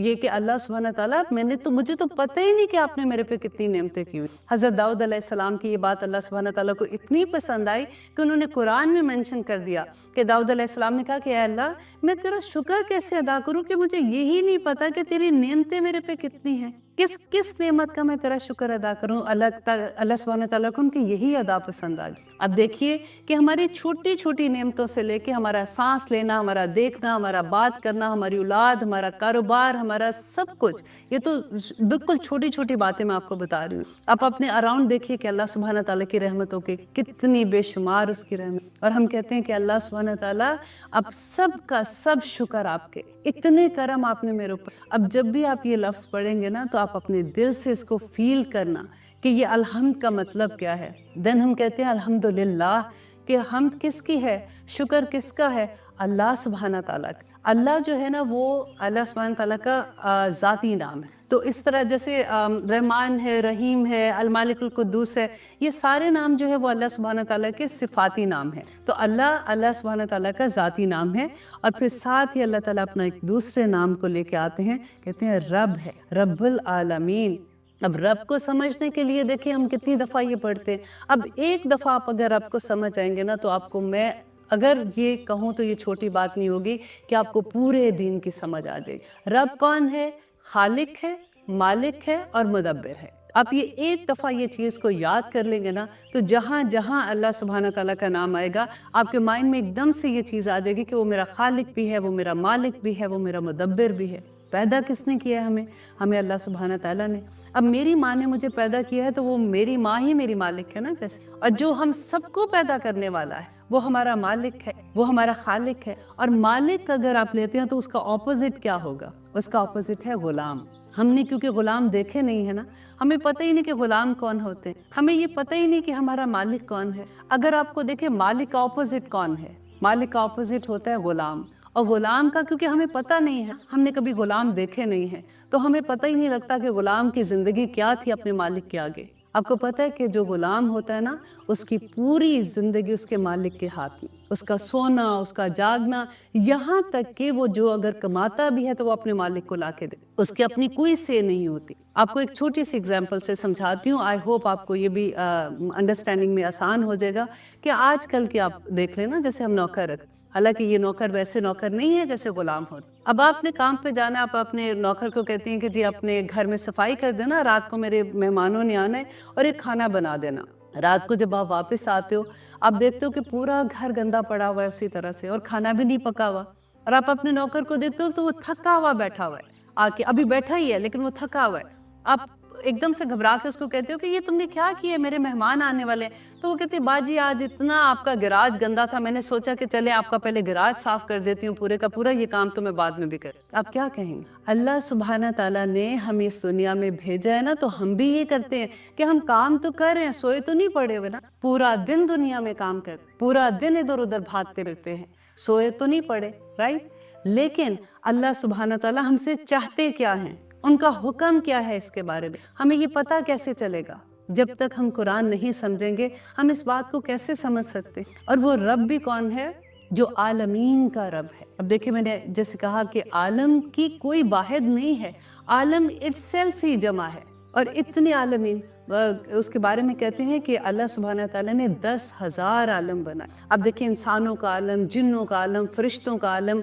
یہ کہ اللہ سبحانہ تعالیٰ مجھے تو پتہ ہی نہیں کہ آپ نے میرے پہ کتنی نعمتیں کی ہوئی. حضرت داؤد علیہ السلام کی یہ بات اللہ سبحانہ تعالیٰ کو اتنی پسند آئی کہ انہوں نے قرآن میں منشن کر دیا کہ داؤد علیہ السلام نے کہا کہ اے اللہ میں تیرا شکر کیسے ادا کروں کہ مجھے یہی نہیں پتا کہ تیری نعمتیں میرے پہ کتنی ہیں. کس نعمت کا میں تیرا شکر ادا کروں. اللہ سبحانہ تعالیٰ کو ان کی یہی ادا پسند آ گئی. اب دیکھیے کہ ہماری چھوٹی چھوٹی نعمتوں سے لے کے ہمارا سانس لینا، ہمارا دیکھنا، ہمارا بات کرنا، ہماری اولاد، ہمارا کاروبار، ہمارا سب کچھ، یہ تو بالکل چھوٹی چھوٹی باتیں میں آپ کو بتا رہی ہوں. آپ اپنے اراؤنڈ دیکھیے کہ اللہ سبحانہ تعالیٰ کی رحمتوں کے کتنی بے شمار اس کی رحمت. اور ہم کہتے ہیں کہ اللہ سبحانہ تعالیٰ اب سب کا سب شکر آپ کے، اتنے کرم آپ نے میرے اوپر. اب جب بھی آپ یہ لفظ پڑھیں گے نا تو آپ اپنے دل سے اس کو فیل کرنا کہ یہ الحمد کا مطلب کیا ہے. دین ہم کہتے ہیں الحمدللہ، کہ حمد کس کی ہے، شکر کس کا ہے، اللہ سبحانہ تعالیٰ کا. اللہ جو ہے نا وہ اللہ سبحانہ تعالیٰ کا ذاتی نام ہے. تو اس طرح جیسے رحمان ہے، رحیم ہے، المالک القدوس ہے، یہ سارے نام جو ہے وہ اللہ سبحانہ تعالیٰ کے صفاتی نام ہیں. تو اللہ سبحانہ تعالیٰ کا ذاتی نام ہے. اور پھر ساتھ ہی اللہ تعالیٰ اپنا ایک دوسرے نام کو لے کے آتے ہیں، کہتے ہیں رب ہے، رب العالمین. اب رب کو سمجھنے کے لیے دیکھیں ہم کتنی دفعہ یہ پڑھتے ہیں. اب ایک دفعہ آپ اگر رب کو سمجھ آئیں گے نا تو آپ کو، میں اگر یہ کہوں تو یہ چھوٹی بات نہیں ہوگی کہ آپ کو پورے دین کی سمجھ آ جائے. رب کون ہے؟ خالق ہے، مالک ہے اور مدبر ہے. آپ یہ ایک دفعہ یہ چیز کو یاد کر لیں گے نا تو جہاں جہاں اللہ سبحانہ تعالیٰ کا نام آئے گا آپ کے مائنڈ میں ایک دم سے یہ چیز آ جائے گی کہ وہ میرا خالق بھی ہے، وہ میرا مالک بھی ہے، وہ میرا مدبر بھی ہے. پیدا کس نے کیا ہے ہمیں اللہ سبحانہ تعالیٰ نے. اب میری ماں نے مجھے پیدا کیا ہے تو وہ میری ماں ہی میری مالک ہے نا جیسے. اور جو ہم سب کو پیدا کرنے والا ہے وہ ہمارا مالک ہے، وہ ہمارا خالق ہے. اور مالک اگر آپ لیتے ہیں تو اس کا اپوزٹ کیا ہوگا؟ اس کا اپوزٹ ہے غلام. ہم نے کیونکہ غلام دیکھے نہیں ہے نا، ہمیں پتہ ہی نہیں کہ غلام کون ہوتے ہیں، ہمیں یہ پتہ ہی نہیں کہ ہمارا مالک کون ہے. اگر آپ کو دیکھیں مالک کا اپوزٹ کون ہے؟ مالک کا اپوزٹ ہوتا ہے غلام. اور غلام کا کیونکہ ہمیں پتہ نہیں ہے، ہم نے کبھی غلام دیکھے نہیں ہیں تو ہمیں پتہ ہی نہیں لگتا کہ غلام کی زندگی کیا تھی اپنے مالک کے آگے. آپ کو پتہ ہے کہ جو غلام ہوتا ہے نا اس کی پوری زندگی اس کے مالک کے ہاتھ میں، اس کا سونا، اس کا جاگنا، یہاں تک کہ وہ جو اگر کماتا بھی ہے تو وہ اپنے مالک کو لا کے دے، اس کی اپنی کوئی سے نہیں ہوتی. آپ کو ایک چھوٹی سی اگزامپل سے سمجھاتی ہوں، آئی ہوپ آپ کو یہ بھی انڈرسٹینڈنگ میں آسان ہو جائے گا. کہ آج کل کے آپ دیکھ لیں نا جیسے ہم نوکر رکھتے، حالانکہ یہ نوکر ویسے نوکر نہیں ہے جیسے غلام ہوتے. اب آپ نے کام پہ جانا ہے، آپ اپنے نوکر کو کہتے ہیں کہ جی اپنے گھر میں صفائی کر دینا، رات کو میرے مہمانوں نے آنا ہے اور ایک کھانا بنا دینا. رات کو جب آپ واپس آتے ہو آپ دیکھتے ہو کہ پورا گھر گندا پڑا ہوا ہے اسی طرح سے، اور کھانا بھی نہیں پکا ہوا. اور آپ اپنے نوکر کو دیکھتے ہو تو وہ تھکا ہوا بیٹھا ہوا ہے، آ کے ابھی بیٹھا ہی ہے لیکن وہ تھکا ہوا ہے. آپ ایک دم سے گھبرا کے اس کو کہتے ہو کہ یہ تم نے کیا کیا ہے، میرے مہمان آنے والے ہیں. تو وہ کہتے ہیں باجی آج اتنا آپ کا گراج گندا تھا، میں نے سوچا کہ چلے آپ کا پہلے گراج صاف کر دیتی ہوں پورے کا پورا، یہ کام تو میں بعد میں بھی کر. آپ کیا کہیں گے؟ اللہ سبحانہ تعالیٰ نے ہمیں اس دنیا میں بھیجا ہے نا تو ہم بھی یہ کرتے ہیں کہ ہم کام تو کر رہے ہیں، سوئے تو نہیں پڑے ہوئے نا. پورا دن دنیا میں کام کرتے، پورا دن ادھر ادھر بھاگتے رہتے ہیں، سوئے تو نہیں پڑے، رائٹ. لیکن اللہ سبحانہ تعالیٰ ہم سے چاہتے کیا ہیں، ان کا حکم کیا ہے، اس کے بارے میں ہمیں یہ پتہ کیسے چلے گا؟ جب تک ہم قرآن نہیں سمجھیں گے ہم اس بات کو کیسے سمجھ سکتے؟ اور وہ رب بھی کون ہے؟ جو عالمین کا رب ہے. اب دیکھیں میں نے جیسے کہا کہ عالم کی کوئی واحد نہیں ہے، عالم اٹ سیلف ہی جمع ہے. اور اتنے عالمین اس کے بارے میں کہتے ہیں کہ اللہ سبحانہ تعالیٰ نے 10,000 عالم بنائے. اب دیکھیں انسانوں کا عالم، جنوں کا عالم، فرشتوں کا عالم،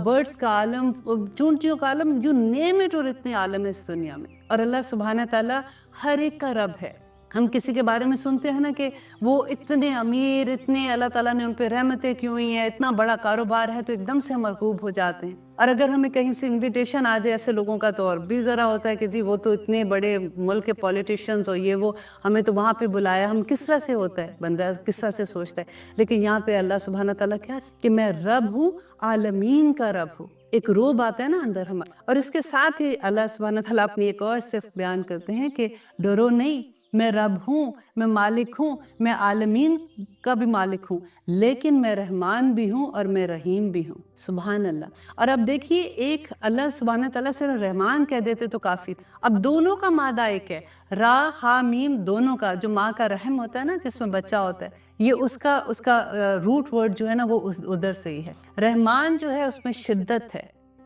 برڈز کا عالم، چونٹیوں کا عالم، یو نیم اٹ. اور اتنے عالم ہے اس دنیا میں، اور اللہ سبحانہ تعالیٰ ہر ایک کا رب ہے. ہم کسی کے بارے میں سنتے ہیں نا کہ وہ اتنے امیر، اتنے اللہ تعالیٰ نے ان پہ رحمتیں کی ہوئی ہیں، اتنا بڑا کاروبار ہے، تو ایک دم سے ہم مرغوب ہو جاتے ہیں. اور اگر ہمیں کہیں سے انویٹیشن آ جائے ایسے لوگوں کا تو اور بھی ذرا ہوتا ہے کہ جی وہ تو اتنے بڑے ملک کے پولیٹیشینز اور یہ وہ، ہمیں تو وہاں پہ بلایا. ہم کس طرح سے ہوتا ہے بندہ، کس طرح سے سوچتا ہے. لیکن یہاں پہ اللہ سبحانہ تعالیٰ کیا کہ میں رب ہوں، عالمین کا رب ہوں. ایک روب آتا ہے نا اندر ہمارا. اور اس کے ساتھ ہی اللہ سبحانہ تعالیٰ اپنی ایک اور صفت بیان کرتے ہیں کہ ڈرو نہیں، میں رب ہوں، میں مالک ہوں، میں عالمین کا بھی مالک ہوں، لیکن میں رحمان بھی ہوں اور میں رحیم بھی ہوں. سبحان اللہ. اور اب دیکھیے ایک اللہ سبحانہ تعالیٰ سے رحمان کہہ دیتے تو کافی، اب دونوں کا مادہ ایک ہے، را ہا میم، دونوں کا. جو ماں کا رحم ہوتا ہے نا جس میں بچہ ہوتا ہے، یہ اس کا روٹ ورڈ جو ہے نا وہ ادھر سے ہی ہے. رحمان جو ہے اس میں شدت ہے،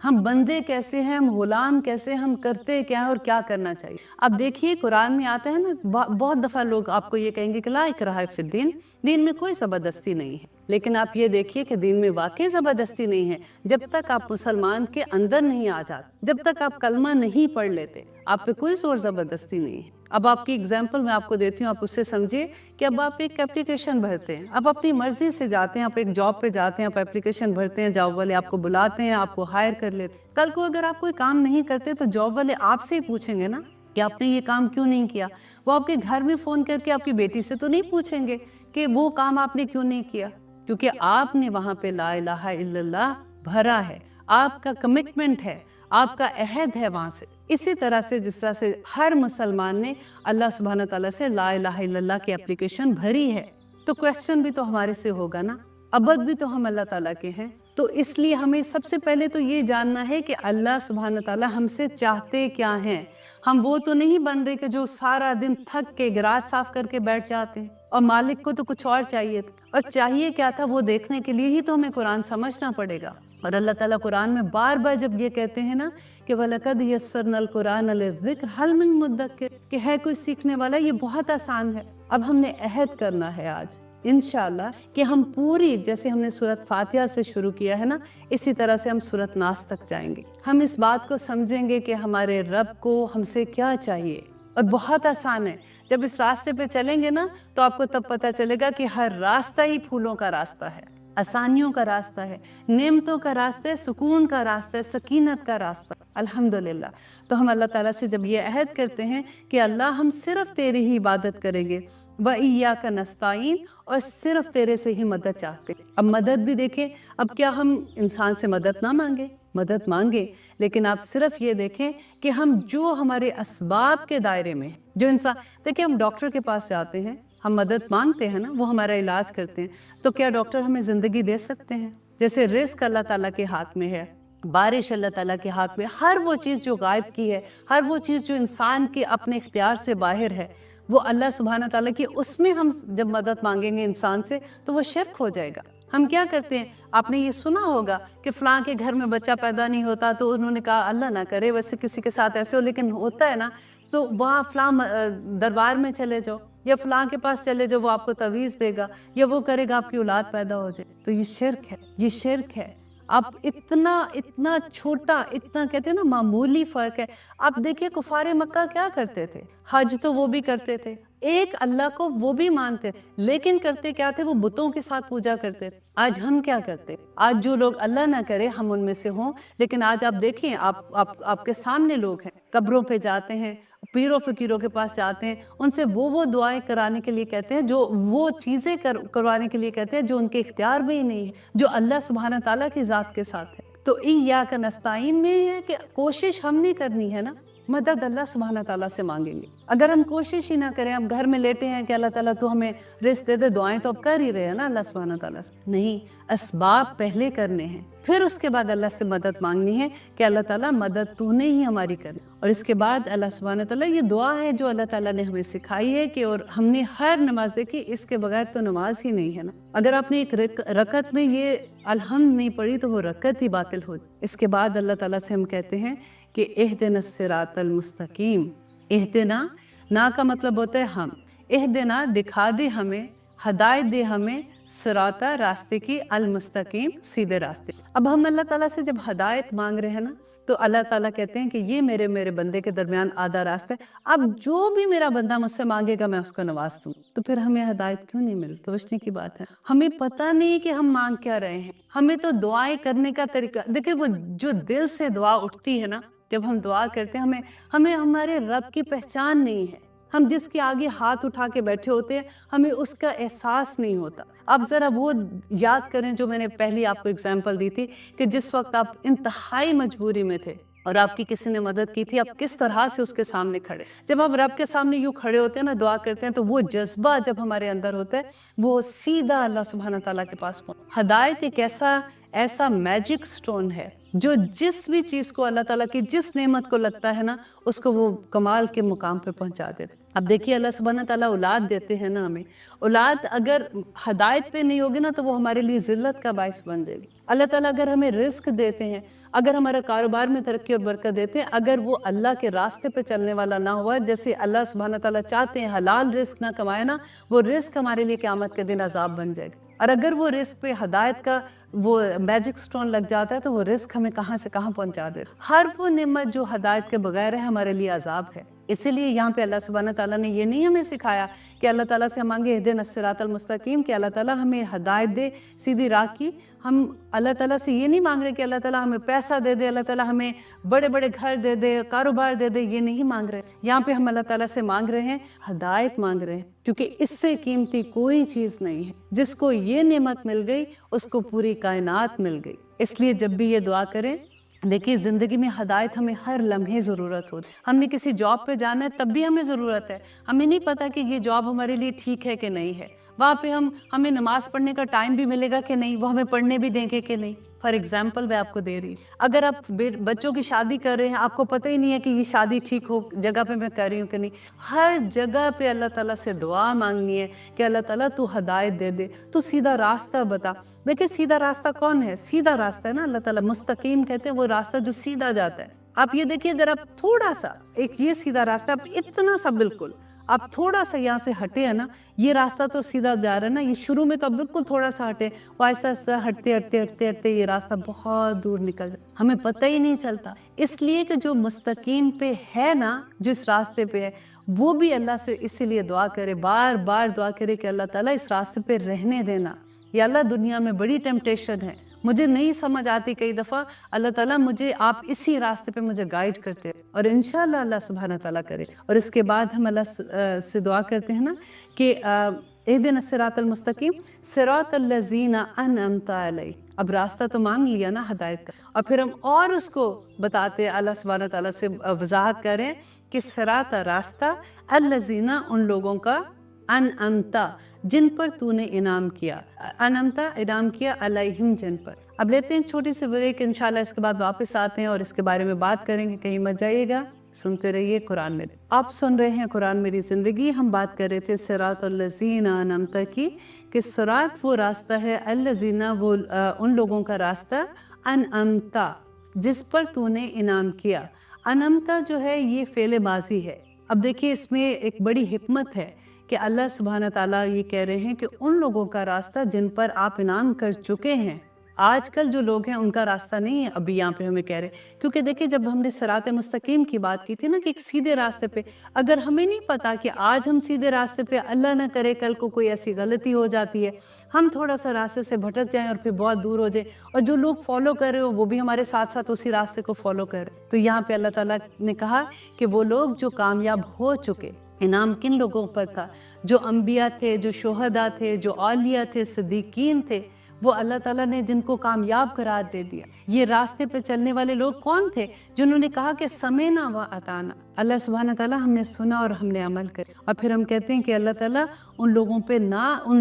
ہم بندے کیسے ہیں, ہم غلام کیسے, ہم کرتے کیا ہیں اور کیا کرنا چاہیے. اب دیکھیے قرآن میں آتا ہے نا, بہت دفعہ لوگ آپ کو یہ کہیں گے کہ لا اکراہ فی الدین, دین میں کوئی زبردستی نہیں ہے. لیکن آپ یہ دیکھیے کہ دین میں واقعی زبردستی نہیں ہے. جب تک آپ مسلمان کے اندر نہیں آ جاتے, جب تک آپ کلمہ نہیں پڑھ لیتے, آپ پہ کوئی زور زبردستی نہیں ہے. اب آپ کی اگزامپل میں آپ کو دیتی ہوں, آپ اس سے سمجھیے کہ اب آپ ایک اپلیکیشن بھرتے ہیں, اب اپنی مرضی سے جاتے ہیں, آپ ایک جاب پہ جاتے ہیں, آپ اپلیکیشن بھرتے ہیں, جاب والے آپ کو بلاتے ہیں, آپ کو ہائر کر لیتے. کل کو اگر آپ کوئی کام نہیں کرتے تو جاب والے آپ سے ہی پوچھیں گے نا کہ آپ نے یہ کام کیوں نہیں کیا. وہ آپ کے گھر میں فون کر کے آپ کی بیٹی سے تو نہیں پوچھیں گے کہ وہ کام آپ نے کیوں نہیں کیا, کیونکہ آپ نے وہاں پہ لا الہ الا اللہ بھرا ہے, آپ کا کمٹمنٹ ہے, آپ کا عہد ہے وہاں سے. اسی طرح سے جس طرح سے ہر مسلمان نے اللہ سبحانہ تعالیٰ سے لا الہ الا اللہ کی اپلیکیشن بھری ہے, تو کویسچن بھی تو ہمارے سے ہوگا نا, ابد بھی تو ہم اللہ تعالیٰ کے ہیں. تو اس لیے ہمیں سب سے پہلے تو یہ جاننا ہے کہ اللہ سبحانہ تعالیٰ ہم سے چاہتے کیا ہیں. ہم وہ تو نہیں بن رہے کہ جو سارا دن تھک کے گراج صاف کر کے بیٹھ جاتے ہیں, اور مالک کو تو کچھ اور چاہیے تھا, اور چاہیے کیا تھا وہ دیکھنے کے لیے ہی تو ہمیں قرآن سمجھنا پڑے گا. اور اللہ تعالیٰ قرآن میں بار بار جب یہ کہتے ہیں نا کہ وَلَقَدْ يَسَّرْنَا الْقُرْآنَ لِلذِّكْرِ هَلْ مِن مُدَّكِرٍ, کہ ہے کوئی سیکھنے والا, یہ بہت آسان ہے. اب ہم نے عہد کرنا ہے آج انشاءاللہ کہ ہم پوری, جیسے ہم نے سورۃ فاتحہ سے شروع کیا ہے نا, اسی طرح سے ہم سورۃ ناس تک جائیں گے. ہم اس بات کو سمجھیں گے کہ ہمارے رب کو ہم سے کیا چاہیے, اور بہت آسان ہے. جب اس راستے پہ چلیں گے نا تو آپ کو تب پتہ چلے گا کہ ہر راستہ ہی پھولوں کا راستہ ہے, آسانیوں کا راستہ ہے, نعمتوں کا راستہ ہے, سکون کا راستہ ہے, سکینت کا راستہ, الحمدللہ. تو ہم اللہ تعالیٰ سے جب یہ عہد کرتے ہیں کہ اللہ ہم صرف تیری ہی عبادت کریں گے, وَإِيَّاكَ نَسْتَعِينُ, اور صرف تیرے سے ہی مدد چاہتے. اب مدد بھی دیکھیں, اب کیا ہم انسان سے مدد نہ مانگے, مدد مانگے, لیکن آپ صرف یہ دیکھیں کہ ہم جو ہمارے اسباب کے دائرے میں, جو انسان, دیکھیں ہم ڈاکٹر کے پاس جاتے ہیں, ہم مدد مانگتے ہیں نا, وہ ہمارا علاج کرتے ہیں, تو کیا ڈاکٹر ہمیں زندگی دے سکتے ہیں؟ جیسے رزق اللہ تعالیٰ کے ہاتھ میں ہے, بارش اللہ تعالیٰ کے ہاتھ میں, ہر وہ چیز جو غائب کی ہے, ہر وہ چیز جو انسان کے اپنے اختیار سے باہر ہے, وہ اللہ سبحانہ تعالیٰ کی, اس میں ہم جب مدد مانگیں گے انسان سے تو وہ شرک ہو جائے گا. ہم کیا کرتے ہیں, آپ نے یہ سنا ہوگا کہ فلاں کے گھر میں بچہ پیدا نہیں ہوتا تو انہوں نے کہا اللہ نہ کرے, ویسے کسی کے ساتھ ایسے ہو, لیکن ہوتا ہے نا, تو وہاں فلاں دربار میں چلے جاؤ یا فلاں کے پاس چلے جاؤ, وہ آپ کو تعویذ دے گا یا وہ کرے گا آپ کی اولاد پیدا ہو جائے. تو یہ شرک ہے, یہ شرک ہے. اب اتنا چھوٹا, اتنا کہتے ہیں نا معمولی فرق ہے. اب دیکھیے کفار مکہ کیا کرتے تھے, حج تو وہ بھی کرتے تھے, ایک اللہ کو وہ بھی مانتے, لیکن کرتے کیا تھے, وہ بتوں کے ساتھ پوجا کرتے تھے. آج ہم کیا کرتے, آج جو لوگ اللہ نہ کرے ہم ان میں سے ہوں, لیکن آج آپ دیکھیں, آپ کے سامنے لوگ ہیں, قبروں پہ جاتے ہیں, پیروں فقیروں کے پاس جاتے ہیں, ان سے وہ دعائیں کرانے کے لیے کہتے ہیں, جو وہ چیزیں کروانے کے لیے کہتے ہیں جو ان کے اختیار میں ہی نہیں ہے, جو اللہ سبحانہ تعالیٰ کی ذات کے ساتھ ہے. تو ایاک نستعین میں یہ ہے کہ کوشش ہم نہیں کرنی ہے نا, مدد اللہ سبحانہ تعالیٰ سے مانگیں گے. اگر ہم کوشش ہی نہ کریں, ہم گھر میں لیٹے ہیں کہ اللہ تعالیٰ تو ہمیں رزق دے دے, دعائیں تو اب کر ہی رہے ہیں نا اللہ سبحانہ تعالیٰ سے, نہیں, اسباب پہلے کرنے ہیں, پھر اس کے بعد اللہ سے مدد مانگنی ہے کہ اللہ تعالیٰ مدد تو نے ہی ہماری کرنی. اور اس کے بعد اللہ سبحانہ تعالیٰ, یہ دعا ہے جو اللہ تعالیٰ نے ہمیں سکھائی ہے کہ, اور ہم نے ہر نماز دیکھی, اس کے بغیر تو نماز ہی نہیں ہے نا. اگر آپ نے ایک رکعت میں یہ الحمد نہیں پڑھی تو وہ رکعت ہی باطل ہو. اس کے بعد اللہ تعالیٰ سے ہم کہتے ہیں کہ اہدنا الصراط المستقیم. اہدنا, نا کا مطلب ہوتا ہے ہم, اہدنا دکھا دے ہمیں, ہدایت دے ہمیں, صراطہ راستے کی, المستقیم سیدھے راستے. اب ہم اللہ تعالیٰ سے جب ہدایت مانگ رہے ہیں نا, تو اللہ تعالیٰ کہتے ہیں کہ یہ میرے بندے کے درمیان آدھا راستہ ہے, اب جو بھی میرا بندہ مجھ سے مانگے گا میں اس کو نواز دوں. تو پھر ہمیں ہدایت کیوں نہیں ملتی؟ سوچنے کی بات ہے. ہمیں پتہ نہیں کہ ہم مانگ کیا رہے ہیں, ہمیں تو دعائیں کرنے کا طریقہ دیکھیں, وہ جو دل سے دعا اٹھتی ہے نا, جب ہم دعا کرتے ہیں, ہمیں ہمارے رب کی پہچان نہیں ہے. ہم جس کے آگے ہاتھ اٹھا کے بیٹھے ہوتے ہیں, ہمیں اس کا احساس نہیں ہوتا. اب ذرا وہ یاد کریں جو میں نے پہلی آپ کو اگزامپل دی تھی, کہ جس وقت آپ انتہائی مجبوری میں تھے اور آپ کی کسی نے مدد کی تھی, آپ کس طرح سے اس کے سامنے کھڑے. جب آپ رب کے سامنے یوں کھڑے ہوتے ہیں نا, دعا کرتے ہیں, تو وہ جذبہ جب ہمارے اندر ہوتا ہے, وہ سیدھا اللہ سبحانہ تعالیٰ کے پاس پہنچ. ہدایت ایک ایسا میجک سٹون ہے جو جس بھی چیز کو اللہ تعالیٰ کی جس نعمت کو لگتا ہے نا, اس کو وہ کمال کے مقام پہ پہنچا دیتے. اب دیکھیے اللہ سبحانہ تعالیٰ اولاد دیتے ہیں نا ہمیں, اولاد اگر ہدایت پہ نہیں ہوگی نا تو وہ ہمارے لیے ذلت کا باعث بن جائے گی. اللہ تعالیٰ اگر ہمیں رزق دیتے ہیں, اگر ہمارا کاروبار میں ترقی اور برکت دیتے ہیں، اگر وہ اللہ کے راستے پہ چلنے والا نہ ہوا، جیسے اللہ سبحانہ تعالیٰ چاہتے ہیں حلال رزق نہ کمائے نا، وہ رزق ہمارے لیے قیامت کے دن عذاب بن جائے گا۔ اور اگر وہ رزق پہ ہدایت کا وہ میجک سٹون لگ جاتا ہے تو وہ رزق ہمیں کہاں سے کہاں پہنچا دے۔ ہر وہ نعمت جو ہدایت کے بغیر ہے ہمارے لیے عذاب ہے۔ اسی لیے یہاں پہ اللہ سبحانہ تعالیٰ نے یہ نہیں ہمیں سکھایا کہ اللہ تعالیٰ سے ہم مانگے اہدنا الصراط المستقیم، کہ اللہ تعالیٰ ہمیں ہدایت دے سیدھی راہ کی۔ ہم اللہ تعالیٰ سے یہ نہیں مانگ رہے کہ اللہ تعالیٰ ہمیں پیسہ دے دے، اللہ تعالیٰ ہمیں بڑے بڑے گھر دے دے، کاروبار دے دے، یہ نہیں مانگ رہے۔ یہاں پہ ہم اللہ تعالیٰ سے مانگ رہے ہیں ہدایت مانگ رہے ہیں، کیونکہ اس سے قیمتی کوئی چیز نہیں ہے۔ جس کو یہ نعمت مل گئی اس کو پوری کائنات مل گئی۔ اس لیے جب بھی یہ دعا کریں، دیکھیے زندگی میں ہدایت ہمیں ہر لمحے ضرورت ہوتی ہے۔ ہم نے کسی جاب پہ جانا ہے تب بھی ہمیں ضرورت ہے، ہمیں نہیں پتا کہ یہ جاب ہمارے لیے ٹھیک ہے کہ نہیں ہے، وہاں پہ ہمیں نماز پڑھنے کا ٹائم بھی ملے گا کہ نہیں، وہ ہمیں پڑھنے بھی دیں گے کہ نہیں۔ فار ایگزامپل میں آپ کو دے رہی، اگر آپ بچوں کی شادی کر رہے ہیں، آپ کو پتہ ہی نہیں ہے کہ یہ شادی ٹھیک ہو جگہ پہ میں کر رہی ہوں کہ نہیں، ہر جگہ پہ اللہ تعالیٰ سے دعا مانگنی ہے کہ اللہ تعالیٰ تو ہدایت دے دے، تو سیدھا راستہ بتا۔ دیکھیں سیدھا راستہ کون ہے؟ سیدھا راستہ ہے نا، اللہ تعالیٰ مستقیم کہتے ہیں وہ راستہ جو سیدھا جاتا ہے۔ آپ یہ دیکھیے اگر آپ تھوڑا سا ایک یہ سیدھا راستہ، آپ اتنا سا بالکل آپ تھوڑا سا یہاں سے ہٹے ہیں نا، یہ راستہ تو سیدھا جا رہا ہے نا، یہ شروع میں تو آپ بالکل تھوڑا سا ہٹے، وہ آہستہ آہستہ ہٹتے ہٹتے ہٹتے ہٹتے یہ راستہ بہت دور نکل جائے، ہمیں پتہ ہی نہیں چلتا۔ اس لیے کہ جو مستقیم پہ ہے نا، جس راستے پہ ہے، وہ بھی اللہ سے اسی لیے دعا کرے، بار بار دعا کرے کہ اللہ تعالیٰ اس راستے پہ رہنے دینا۔ یا اللہ دنیا میں بڑی ٹیمپٹیشن ہے، مجھے نہیں سمجھ آتی کئی دفعہ، اللہ تعالیٰ مجھے آپ اسی راستے پہ مجھے گائیڈ کرتے، اور انشاءاللہ اللہ سبحانہ تعالیٰ کرے۔ اور اس کے بعد ہم اللہ سے دعا کرتے ہیں نا کہ اہدنا الصراط المستقیم صراط الذین انعمت علیہم۔ اب راستہ تو مانگ لیا نا ہدایت کا، اور پھر ہم اور اس کو بتاتے اللہ سبحانہ تعالیٰ سے وضاحت کریں کہ صراط راستہ الذین ان لوگوں کا انعمت جن پر تو نے انعام کیا، انعمتا انعام کیا علیہم جن پر۔ اب لیتے ہیں چھوٹی سی بریک، انشاءاللہ اس کے بعد واپس آتے ہیں اور اس کے بارے میں بات کریں گے، کہیں مت جائیے گا، سنتے رہیے قرآن میں۔ آپ سن رہے ہیں قرآن میری زندگی، ہم بات کر رہے تھے صراط الذین انعمت کی، کہ صراط وہ راستہ ہے، الذین وہ ان لوگوں کا راستہ، انعمتا جس پر تو نے انعام کیا۔ انعمتا جو ہے یہ فعل ماضی ہے۔ اب دیکھیے اس میں ایک بڑی حکمت ہے کہ اللہ سبحانہ تعالیٰ یہ کہہ رہے ہیں کہ ان لوگوں کا راستہ جن پر آپ انعام کر چکے ہیں۔ آج کل جو لوگ ہیں ان کا راستہ نہیں ہے، ابھی یہاں پہ ہمیں کہہ رہے ہیں، کیونکہ دیکھیں جب ہم نے صراط مستقیم کی بات کی تھی نا کہ ایک سیدھے راستے پہ، اگر ہمیں نہیں پتا کہ آج ہم سیدھے راستے پہ، اللہ نہ کرے کل کو کوئی ایسی غلطی ہو جاتی ہے، ہم تھوڑا سا راستے سے بھٹک جائیں اور پھر بہت دور ہو جائیں، اور جو لوگ فالو کر رہے ہو وہ بھی ہمارے ساتھ ساتھ اسی راستے کو فالو کر رہے، تو یہاں پہ اللہ تعالیٰ نے کہا کہ وہ لوگ جو کامیاب ہو چکے، انعام کن لوگوں پر تھا؟ جو انبیاء تھے، جو شہداء تھے، جو اولیاء تھے، صدیقین تھے، وہ اللہ تعالیٰ نے جن کو کامیاب قرار دے دیا۔ یہ راستے پہ چلنے والے لوگ کون تھے؟ جنہوں نے کہا کہ سمعنا و اطعنا، اللہ سبحانہ تعالیٰ ہم نے سنا اور ہم نے عمل کرے۔ اور پھر ہم کہتے ہیں کہ اللہ تعالیٰ ان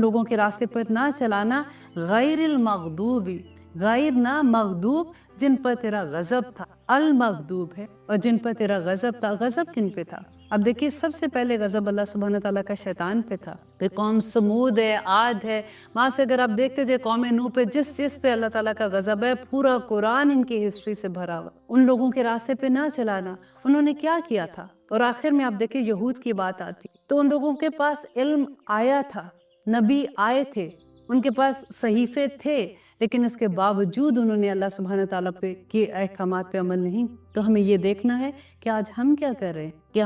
لوگوں کے راستے پر نہ چلانا، غیر المغضوب، غیر نہ مغضوب، جن پر تیرا غضب تھا، المغضوب ہے، اور جن پر تیرا غضب تھا، غضب کن پہ تھا؟ اب دیکھیے سب سے پہلے غضب اللہ سبحانہ تعالیٰ کا شیطان پہ تھا، کہ قوم سمود ہے، عاد ہے، وہاں سے اگر آپ دیکھتے جائے قوم نوح پہ، جس پہ اللہ تعالیٰ کا غضب ہے، پورا قرآن ان کی ہسٹری سے بھرا ہوا۔ ان لوگوں کے راستے پہ نہ چلانا، انہوں نے کیا کیا تھا؟ اور آخر میں آپ دیکھیں یہود کی بات آتی تو ان لوگوں کے پاس علم آیا تھا، نبی آئے تھے، ان کے پاس صحیفے تھے، لیکن اس کے باوجود انہوں نے اللہ سبحانہ تعالیٰ پہ کے احکامات پہ عمل نہیں۔ تو ہمیں یہ دیکھنا ہے کہ آج ہم کیا کر رہے ہیں، کہ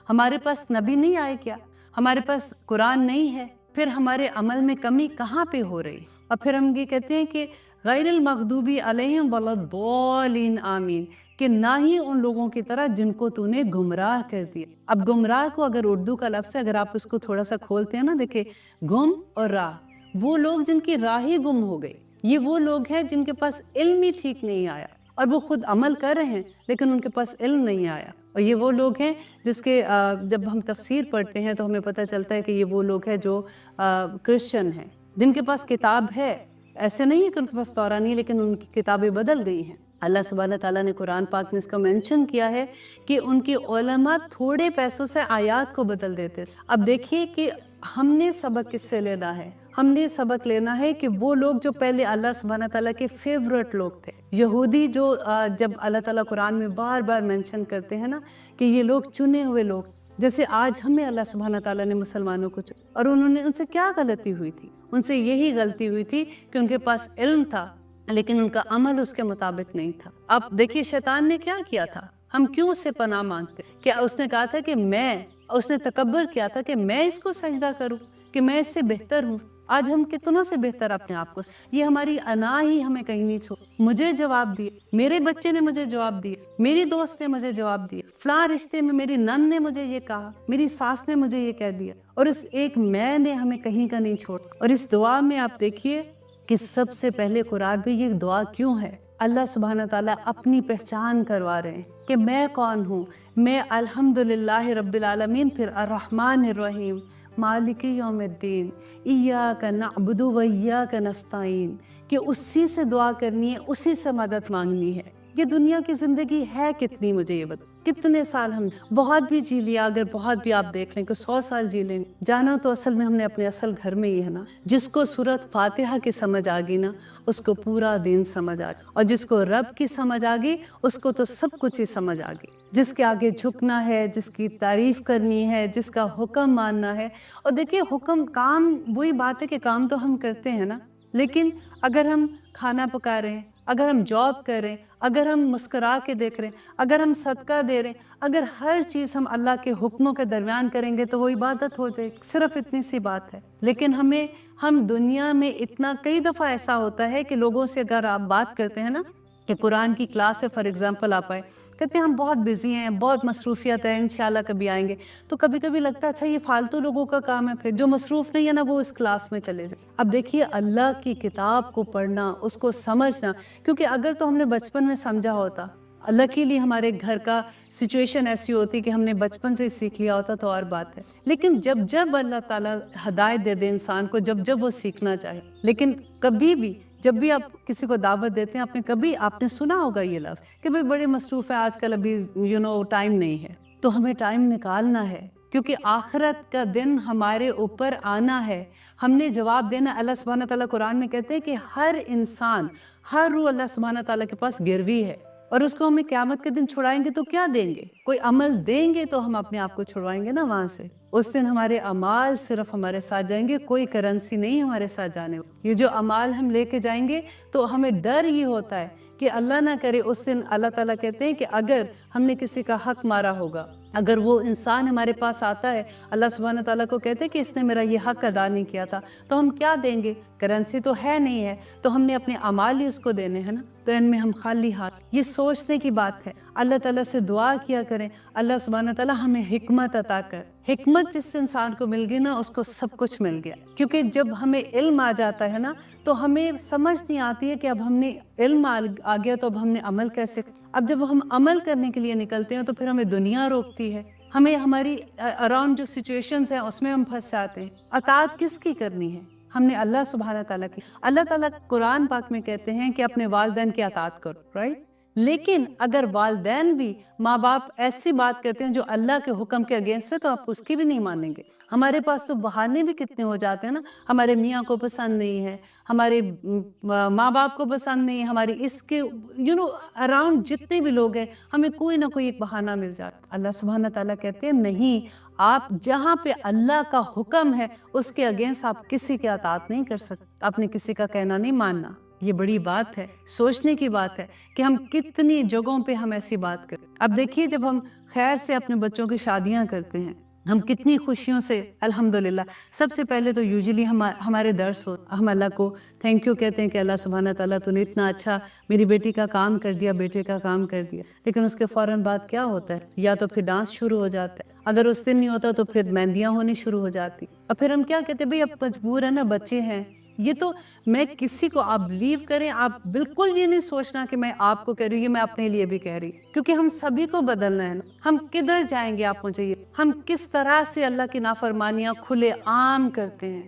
ہمارے پاس نبی نہیں آئے، کیا ہمارے پاس قرآن نہیں ہے، پھر ہمارے عمل میں کمی کہاں پہ ہو رہی؟ اور پھر ہم یہ کہتے ہیں کہ غیر المغضوب علیہم ولا الضالین آمین، کہ نہ ہی ان لوگوں کی طرح جن کو تو نے گمراہ کر دیا۔ اب گمراہ کو اگر اردو کا لفظ ہے، اگر آپ اس کو تھوڑا سا کھولتے ہیں نا، دیکھیں گم اور راہ، وہ لوگ جن کی راہ ہی گم ہو گئی، یہ وہ لوگ ہیں جن کے پاس علم ہی ٹھیک نہیں آیا، اور وہ خود عمل کر رہے ہیں لیکن ان کے پاس علم نہیں آیا۔ اور یہ وہ لوگ ہیں جس کے جب ہم تفسیر پڑھتے ہیں تو ہمیں پتہ چلتا ہے کہ یہ وہ لوگ ہیں جو کرسچن ہیں، جن کے پاس کتاب ہے، ایسے نہیں ہے کہ ان کے پاس توراہ نہیں، لیکن ان کی کتابیں بدل گئی ہیں۔ اللہ سبحانہ تعالیٰ نے قرآن پاک میں اس کا مینشن کیا ہے کہ ان کی علماء تھوڑے پیسوں سے آیات کو بدل دیتے۔ اب دیکھیے کہ ہم نے سبق کس سے لینا ہے، ہم نے سبق لینا ہے کہ وہ لوگ جو پہلے اللہ سبحانہ تعالیٰ کے فیورٹ لوگ تھے، یہودی جو جب اللہ تعالیٰ قرآن میں بار بار مینشن کرتے ہیں نا کہ یہ لوگ چنے ہوئے لوگ، جیسے آج ہمیں اللہ سبحانہ تعالیٰ نے مسلمانوں کو چنا، اور انہوں نے ان سے کیا غلطی ہوئی تھی؟ ان سے یہی غلطی ہوئی تھی کہ ان کے پاس علم تھا لیکن ان کا عمل اس کے مطابق نہیں تھا۔ اب دیکھیے شیطان نے کیا کیا تھا، ہم کیوں اس سے پناہ مانگتے؟ کیا اس نے کہا تھا کہ اس نے تکبر کیا تھا کہ میں اس کو سجدہ کروں، کہ میں اس سے بہتر ہوں؟ آج ہم کتنوں سے بہتر اپنے آپ کو، یہ ہماری انا ہی ہمیں کہیں نہیں چھوڑ۔ مجھے جواب دیے، میرے بچے نے مجھے جواب دیا، میری دوست نے مجھے جواب دیا، فلاں رشتے میں میری نند نے مجھے یہ کہا، میری ساس نے مجھے یہ کہہ دیا، اور اس ایک میں نے ہمیں کہیں کا نہیں چھوڑ۔ اور اس دعا میں آپ دیکھیے کہ سب سے پہلے قرآن میں یہ دعا کیوں ہے؟ اللہ سبحانہ تعالیٰ اپنی پہچان کروا رہے ہیں کہ میں کون ہوں، میں الحمدللہ رب العالمین، پھر الرحمن الرحیم، مالک یوم الدین، ایاک نعبد و ایاک نستعین، کہ اسی سے دعا کرنی ہے، اسی سے مدد مانگنی ہے۔ یہ دنیا کی زندگی ہے کتنی، مجھے یہ بتا، کتنے سال ہم بہت بھی جی لیا، اگر بہت بھی آپ دیکھ لیں کہ 100 سال جی لیں، جانا تو اصل میں ہم نے اپنے اصل گھر میں ہی ہے نا۔ جس کو سورت فاتحہ کی سمجھ آ گئی نا، اس کو پورا دین سمجھ آ گئی، اور جس کو رب کی سمجھ آ گئی اس کو تو سب کچھ ہی سمجھ آ گئی۔ جس کے آگے جھکنا ہے، جس کی تعریف کرنی ہے، جس کا حکم ماننا ہے۔ اور دیکھیے حکم، کام، وہی بات ہے کہ کام تو ہم کرتے ہیں نا، لیکن اگر ہم کھانا پکا رہے ہیں، اگر ہم جاب کر رہے ہیں، اگر ہم مسکرا کے دیکھ رہے ہیں، اگر ہم صدقہ دے رہے ہیں، اگر ہر چیز ہم اللہ کے حکموں کے درمیان کریں گے تو وہ عبادت ہو جائے، صرف اتنی سی بات ہے۔ لیکن ہم دنیا میں اتنا، کئی دفعہ ایسا ہوتا ہے کہ لوگوں سے اگر آپ بات کرتے ہیں نا کہ قرآن کی کلاس ہے، فار ایگزامپل آپ آئے، کہتے ہیں ہم بہت بزی ہیں، بہت مصروفیت ہے، انشاءاللہ کبھی آئیں گے، تو کبھی کبھی لگتا ہے اچھا یہ فالتو لوگوں کا کام ہے، پھر جو مصروف نہیں ہے نا وہ اس کلاس میں چلے جائیں۔ اب دیکھیے اللہ کی کتاب کو پڑھنا، اس کو سمجھنا، کیونکہ اگر تو ہم نے بچپن میں سمجھا ہوتا، اللہ کے لیے ہمارے گھر کا سچویشن ایسی ہوتی کہ ہم نے بچپن سے سیکھ لیا ہوتا تو اور بات ہے، لیکن جب اللہ تعالیٰ ہدایت دے دے انسان کو، جب وہ سیکھنا چاہے۔ لیکن کبھی بھی جب بھی آپ کسی کو دعوت دیتے ہیں، آپ نے سنا ہوگا یہ لفظ کہ بھئی بڑے مصروف ہیں آج کل، ابھی ٹائم نہیں ہے، تو ہمیں ٹائم نکالنا ہے، کیونکہ آخرت کا دن ہمارے اوپر آنا ہے، ہم نے جواب دینا۔ اللہ سبحانہ تعالیٰ قرآن میں کہتے ہیں کہ ہر انسان، ہر روح اللہ سبحانہ تعالیٰ کے پاس گروی ہے، اور اس کو ہمیں قیامت کے دن چھڑائیں گے تو کیا دیں گے؟ کوئی عمل دیں گے تو ہم اپنے آپ کو چھڑوائیں گے نا وہاں سے۔ اس دن ہمارے اعمال صرف ہمارے ساتھ جائیں گے، کوئی کرنسی نہیں ہمارے ساتھ جانے۔ یہ جو اعمال ہم لے کے جائیں گے تو ہمیں ڈر یہ ہوتا ہے کہ اللہ نہ کرے اس دن اللہ تعالیٰ کہتے ہیں کہ اگر ہم نے کسی کا حق مارا ہوگا، اگر وہ انسان ہمارے پاس آتا ہے، اللہ سبحانہ تعالیٰ کو کہتے ہیں کہ اس نے میرا یہ حق ادا نہیں کیا تھا، تو ہم کیا دیں گے؟ کرنسی تو ہے نہیں ہے، تو ہم نے اپنے اعمال ہی اس کو دینے ہیں نا، تو ان میں ہم خالی ہاتھ۔ یہ سوچنے کی بات ہے، اللہ تعالیٰ سے دعا کیا کریں، اللہ سبحانہ تعالیٰ ہمیں حکمت عطا کر۔ حکمت جس انسان کو مل گئی نا، اس کو سب کچھ مل گیا، کیونکہ جب ہمیں علم آ جاتا ہے نا تو ہمیں سمجھ نہیں آتی ہے کہ اب ہم نے علم آ گیا تو اب ہم نے عمل کیسے۔ اب جب ہم عمل کرنے کے لیے نکلتے ہیں تو پھر ہمیں دنیا روکتی ہے، ہمیں ہماری اراؤنڈ جو سچویشنز ہیں اس میں ہم پھنس جاتے ہیں۔ اطاعت کس کی کرنی ہے؟ ہم نے اللہ سبحانہ تعالیٰ کی۔ اللہ تعالیٰ قرآن پاک میں کہتے ہیں کہ اپنے والدین کی اطاعت کرو، رائٹ؟ لیکن اگر والدین بھی، ماں باپ ایسی بات کرتے ہیں جو اللہ کے حکم کے اگینسٹ ہے تو آپ اس کی بھی نہیں مانیں گے۔ ہمارے پاس تو بہانے بھی کتنے ہو جاتے ہیں نا، ہمارے میاں کو پسند نہیں ہے، ہمارے ماں باپ کو پسند نہیں ہے، ہماری اس کے اراؤنڈ جتنے بھی لوگ ہیں، ہمیں کوئی نہ کوئی ایک بہانہ مل جاتا۔ اللہ سبحانہ تعالیٰ کہتے ہیں نہیں، آپ جہاں پہ اللہ کا حکم ہے اس کے اگینسٹ آپ کسی کی اطاعت نہیں کر سکتے، آپ نے کسی کا کہنا نہیں ماننا۔ یہ بڑی بات ہے، سوچنے کی بات ہے کہ ہم کتنی جگہوں پہ ہم ایسی بات کریں۔ اب دیکھیے جب ہم خیر سے اپنے بچوں کی شادیاں کرتے ہیں، ہم کتنی خوشیوں سے الحمدللہ، سب سے پہلے تو یوزلی ہمارے درس ہو، ہم اللہ کو تھینک یو کہتے ہیں کہ اللہ سبحانہ تعالیٰ تو نے اتنا اچھا میری بیٹی کا کام کر دیا، بیٹے کا کام کر دیا۔ لیکن اس کے فوراً بعد کیا ہوتا ہے؟ یا تو پھر ڈانس شروع ہو جاتا ہے، اگر اس دن نہیں ہوتا تو پھر مہندیاں ہونی شروع ہو جاتی، اور پھر ہم کیا کہتے ہیں بھئی اب مجبور ہے نا، بچے ہیں۔ یہ تو میں کسی کو، آپ بلیو کریں، آپ بالکل یہ نہیں سوچنا کہ میں آپ کو کہہ رہی ہوں، یہ میں اپنے لیے بھی کہہ رہی ہوں، کیونکہ ہم سبھی کو بدلنا ہے نا۔ ہم کدھر جائیں گے آپ مجھے ہم کس طرح سے اللہ کی نافرمانیاں کھلے عام کرتے ہیں،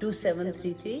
2733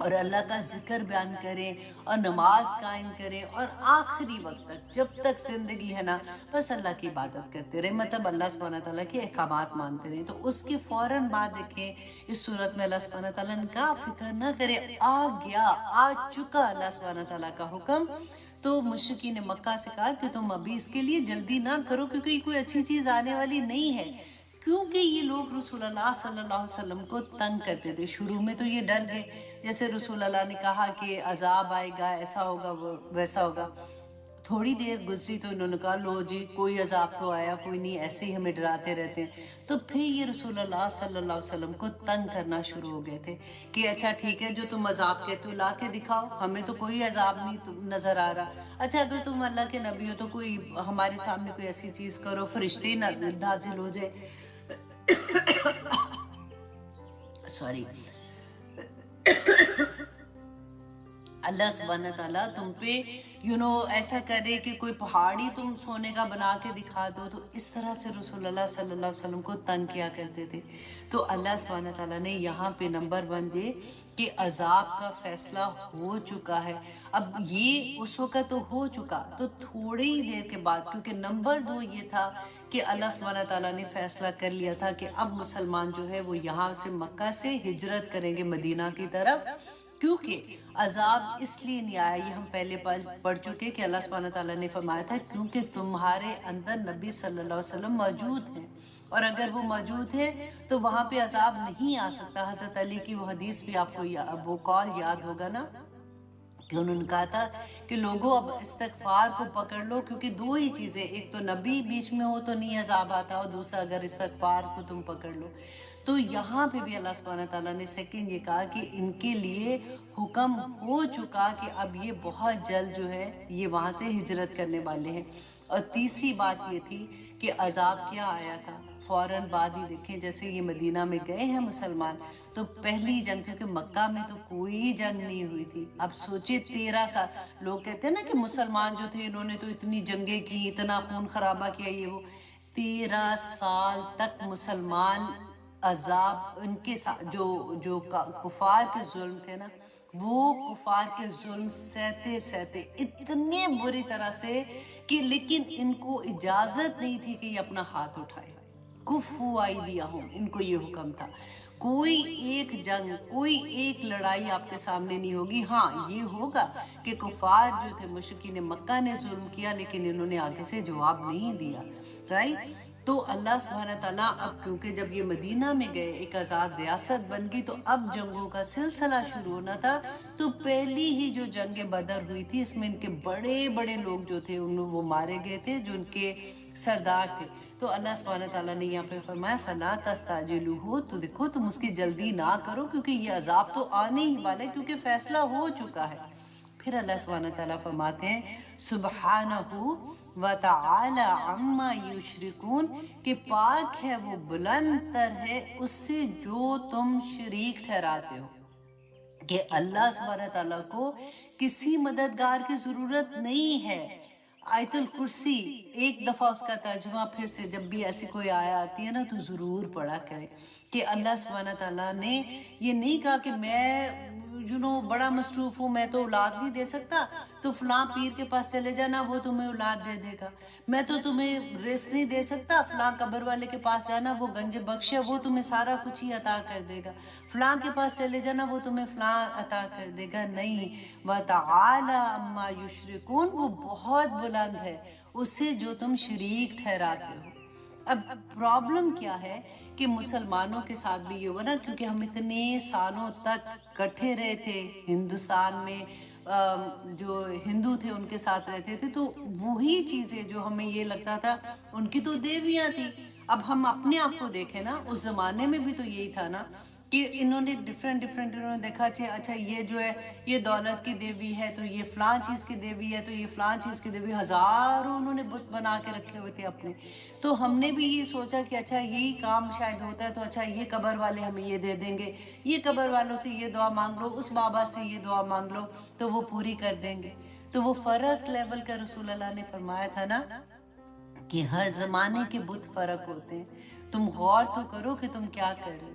اور اللہ کا ذکر بیان کریں اور نماز قائم کریں اور آخری وقت تک جب تک زندگی ہے نا بس اللہ کی عبادت کرتے رہیں، مطلب اللہ سبحانہ تعالیٰ کے احکامات مانتے رہیں۔ تو اس کے فوراً بعد دیکھیں اس صورت میں اللہ سبحانہ تعالیٰ نے کہا فکر نہ کرے، آ گیا، آ چکا اللہ سبحانہ تعالیٰ کا حکم۔ تو مشرکین مکہ سے کہا کہ تم ابھی اس کے لیے جلدی نہ کرو کیونکہ یہ کوئی اچھی چیز آنے والی نہیں ہے، کیونکہ یہ لوگ رسول اللہ صلی اللہ علیہ وسلم کو تنگ کرتے تھے۔ شروع میں تو یہ ڈر گئے، جیسے رسول اللہ نے کہا کہ عذاب آئے گا، ایسا ہوگا، ویسا ہوگا۔ تھوڑی دیر گزری تو انہوں نے کہا لو جی کوئی عذاب تو آیا کوئی نہیں، ایسے ہی ہمیں ڈراتے رہتے ہیں۔ تو پھر یہ رسول اللہ صلی اللہ علیہ وسلم کو تنگ کرنا شروع ہو گئے تھے کہ اچھا ٹھیک ہے، جو تم عذاب کہتے ہو لا کے دکھاؤ، ہمیں تو کوئی عذاب نہیں نظر آ رہا۔ اچھا اگر تم اللہ کے نبی ہو تو کوئی ہمارے سامنے کوئی ایسی چیز کرو، فرشتے نازل ہو جائے، سوری، اللہ سبحانہ تعالیٰ تم پہ ایسا کرے کہ کوئی پہاڑی تم سونے کا بنا کے دکھا دو۔ تو اس طرح سے رسول اللہ صلی اللہ علیہ وسلم کو تنگ کیا کرتے تھے۔ تو اللہ سبحانہ تعالیٰ نے یہاں پہ نمبر 1 دے کہ عذاب کا فیصلہ ہو چکا ہے۔ اب یہ اس وقت تو ہو چکا، تو تھوڑی ہی دیر کے بعد، کیونکہ نمبر 2 یہ تھا کہ اللہ سبحانہ تعالیٰ نے فیصلہ کر لیا تھا کہ اب مسلمان جو ہے وہ یہاں سے مکہ سے ہجرت کریں گے مدینہ کی طرف، کیونکہ عذاب اس لیے نہیں آیا، یہ ہم پہلے پڑھ چکے کہ اللہ سبحانہ تعالیٰ نے فرمایا تھا کیونکہ تمہارے اندر نبی صلی اللہ علیہ وسلم موجود ہیں، اور اگر وہ موجود ہے تو وہاں پہ عذاب نہیں آ سکتا۔ حضرت علی کی وہ حدیث بھی آپ کو وہ قول یاد ہوگا نا کہ انہوں نے کہا تھا کہ لوگوں اب استغفار کو پکڑ لو، کیونکہ 2 ہی چیزیں، ایک تو نبی بیچ میں ہو تو نہیں عذاب آتا، اور دوسرا اگر استغفار کو تم پکڑ لو۔ تو یہاں پہ بھی اللہ سبحانہ تعالیٰ نے سیکنڈ یہ کہا کہ ان کے لیے حکم ہو چکا کہ اب یہ بہت جلد جو ہے یہ وہاں سے ہجرت کرنے والے ہیں۔ اور تیسری بات یہ تھی کہ عذاب کیا آیا تھا فوراً بعد ہی، دیکھیں جیسے یہ مدینہ میں گئے ہیں مسلمان، تو پہلی جنگ تھی کہ مکہ میں تو کوئی جنگ نہیں ہوئی تھی۔ اب سوچے 13 سال، لوگ کہتے ہیں نا کہ مسلمان جو تھے انہوں نے تو اتنی جنگیں کی، اتنا خون خرابہ کیا، یہ وہ، 13 سال تک مسلمان عذاب ان کے ساتھ جو کفار کے ظلم تھے نا، وہ کفار کے ظلم سہتے اتنے بری طرح سے کہ لیکن ان کو اجازت نہیں تھی کہ یہ اپنا ہاتھ اٹھائے۔ کفو ایدیہم، ان کو یہ حکم تھا کوئی ایک جنگ، کوئی ایک لڑائی آپ کے سامنے نہیں ہوگی۔ ہاں یہ ہوگا کہ کفار جو تھے مشرکین مکہ نے ظلم کیا لیکن انہوں نے آگے سے جواب نہیں دیا، رائٹ؟ تو اللہ سبحانہ تعالیٰ اب کیونکہ جب یہ مدینہ میں گئے ایک آزاد ریاست بن گئی، تو اب جنگوں کا سلسلہ شروع ہونا تھا۔ تو پہلی ہی جو جنگ بدر ہوئی تھی اس میں ان کے بڑے بڑے لوگ جو تھے وہ مارے گئے تھے، جو ان کے سردار تھے۔ تو اللہ سبحانہ تعالیٰ نے یہاں پہ فرمایا فَلَا تَسْتَعْجِلُوهُ، تو دیکھو تم اس کی جلدی نہ کرو کیونکہ یہ عذاب تو آنے ہی والا ہے، کیونکہ فیصلہ ہو چکا ہے۔ پھر اللہ سبحانہ تعالیٰ فرماتے ہیں سبحانہ وتعالی عما یشرکون، کہ پاک ہے وہ، بلند تر ہے اس سے جو تم شریک ٹھہراتے ہو، کہ اللہ سبحانہ تعالیٰ کو کسی مددگار کی ضرورت نہیں ہے۔ آیت الکرسی ایک دفعہ اس کا ترجمہ پھر سے جب بھی ایسی کوئی آیا آتی ہے نا تو ضرور پڑھا کرے کہ اللہ سبحانہ تعالیٰ نے یہ نہیں کہا کہ میں بڑا مصروف ہوں، میں تو اولاد نہیں دے سکتا، تو فلاں پیر کے پاس چلے جانا وہ تمہیں اولاد دے دے گا۔ میں تو تمہیں رزق نہیں دے سکتا، فلاں قبر والے کے پاس جانا، وہ گنج بخش ہے، وہ تمہیں سارا کچھ ہی عطا کر دے گا۔ فلاں کے پاس چلے جانا، وہ تمہیں فلاں عطا کر دے گا، نہیں۔ وَتَعَالَى عَمَّا يُشْرِكُونَ، وہ بہت بلند ہے اس سے جو تم شریک ٹھہراتے ہو۔ اب پرابلم کیا ہے کہ مسلمانوں کے ساتھ بھی یہ ہوا نا، کیونکہ ہم اتنے سالوں تک کٹھے رہے تھے ہندوستان میں، جو ہندو تھے ان کے ساتھ رہتے تھے، تو وہی چیزیں جو ہمیں یہ لگتا تھا ان کی تو دیویاں تھی۔ اب ہم اپنے آپ کو دیکھیں نا، اس زمانے میں بھی تو یہی تھا نا کہ انہوں نے ڈیفرنٹ انہوں نے دیکھا اچھا یہ جو ہے یہ دولت کی دیوی ہے، تو یہ فلاں چیز کی دیوی ہے، تو یہ فلاں چیز کی دیوی، ہزاروں انہوں نے بت بنا کے رکھے ہوئے تھے اپنے۔ تو ہم نے بھی یہ سوچا کہ اچھا یہی کام شاید ہوتا ہے، تو اچھا یہ قبر والے ہمیں یہ دے دیں گے، یہ قبر والوں سے یہ دعا مانگ لو، اس بابا سے یہ دعا مانگ لو تو وہ پوری کر دیں گے۔ تو وہ فرق لیول کا رسول اللہ نے فرمایا تھا نا کہ ہر زمانے کے بت فرق ہوتے ہیں، تم غور تو کرو کہ تم کیا کر رہے ہو۔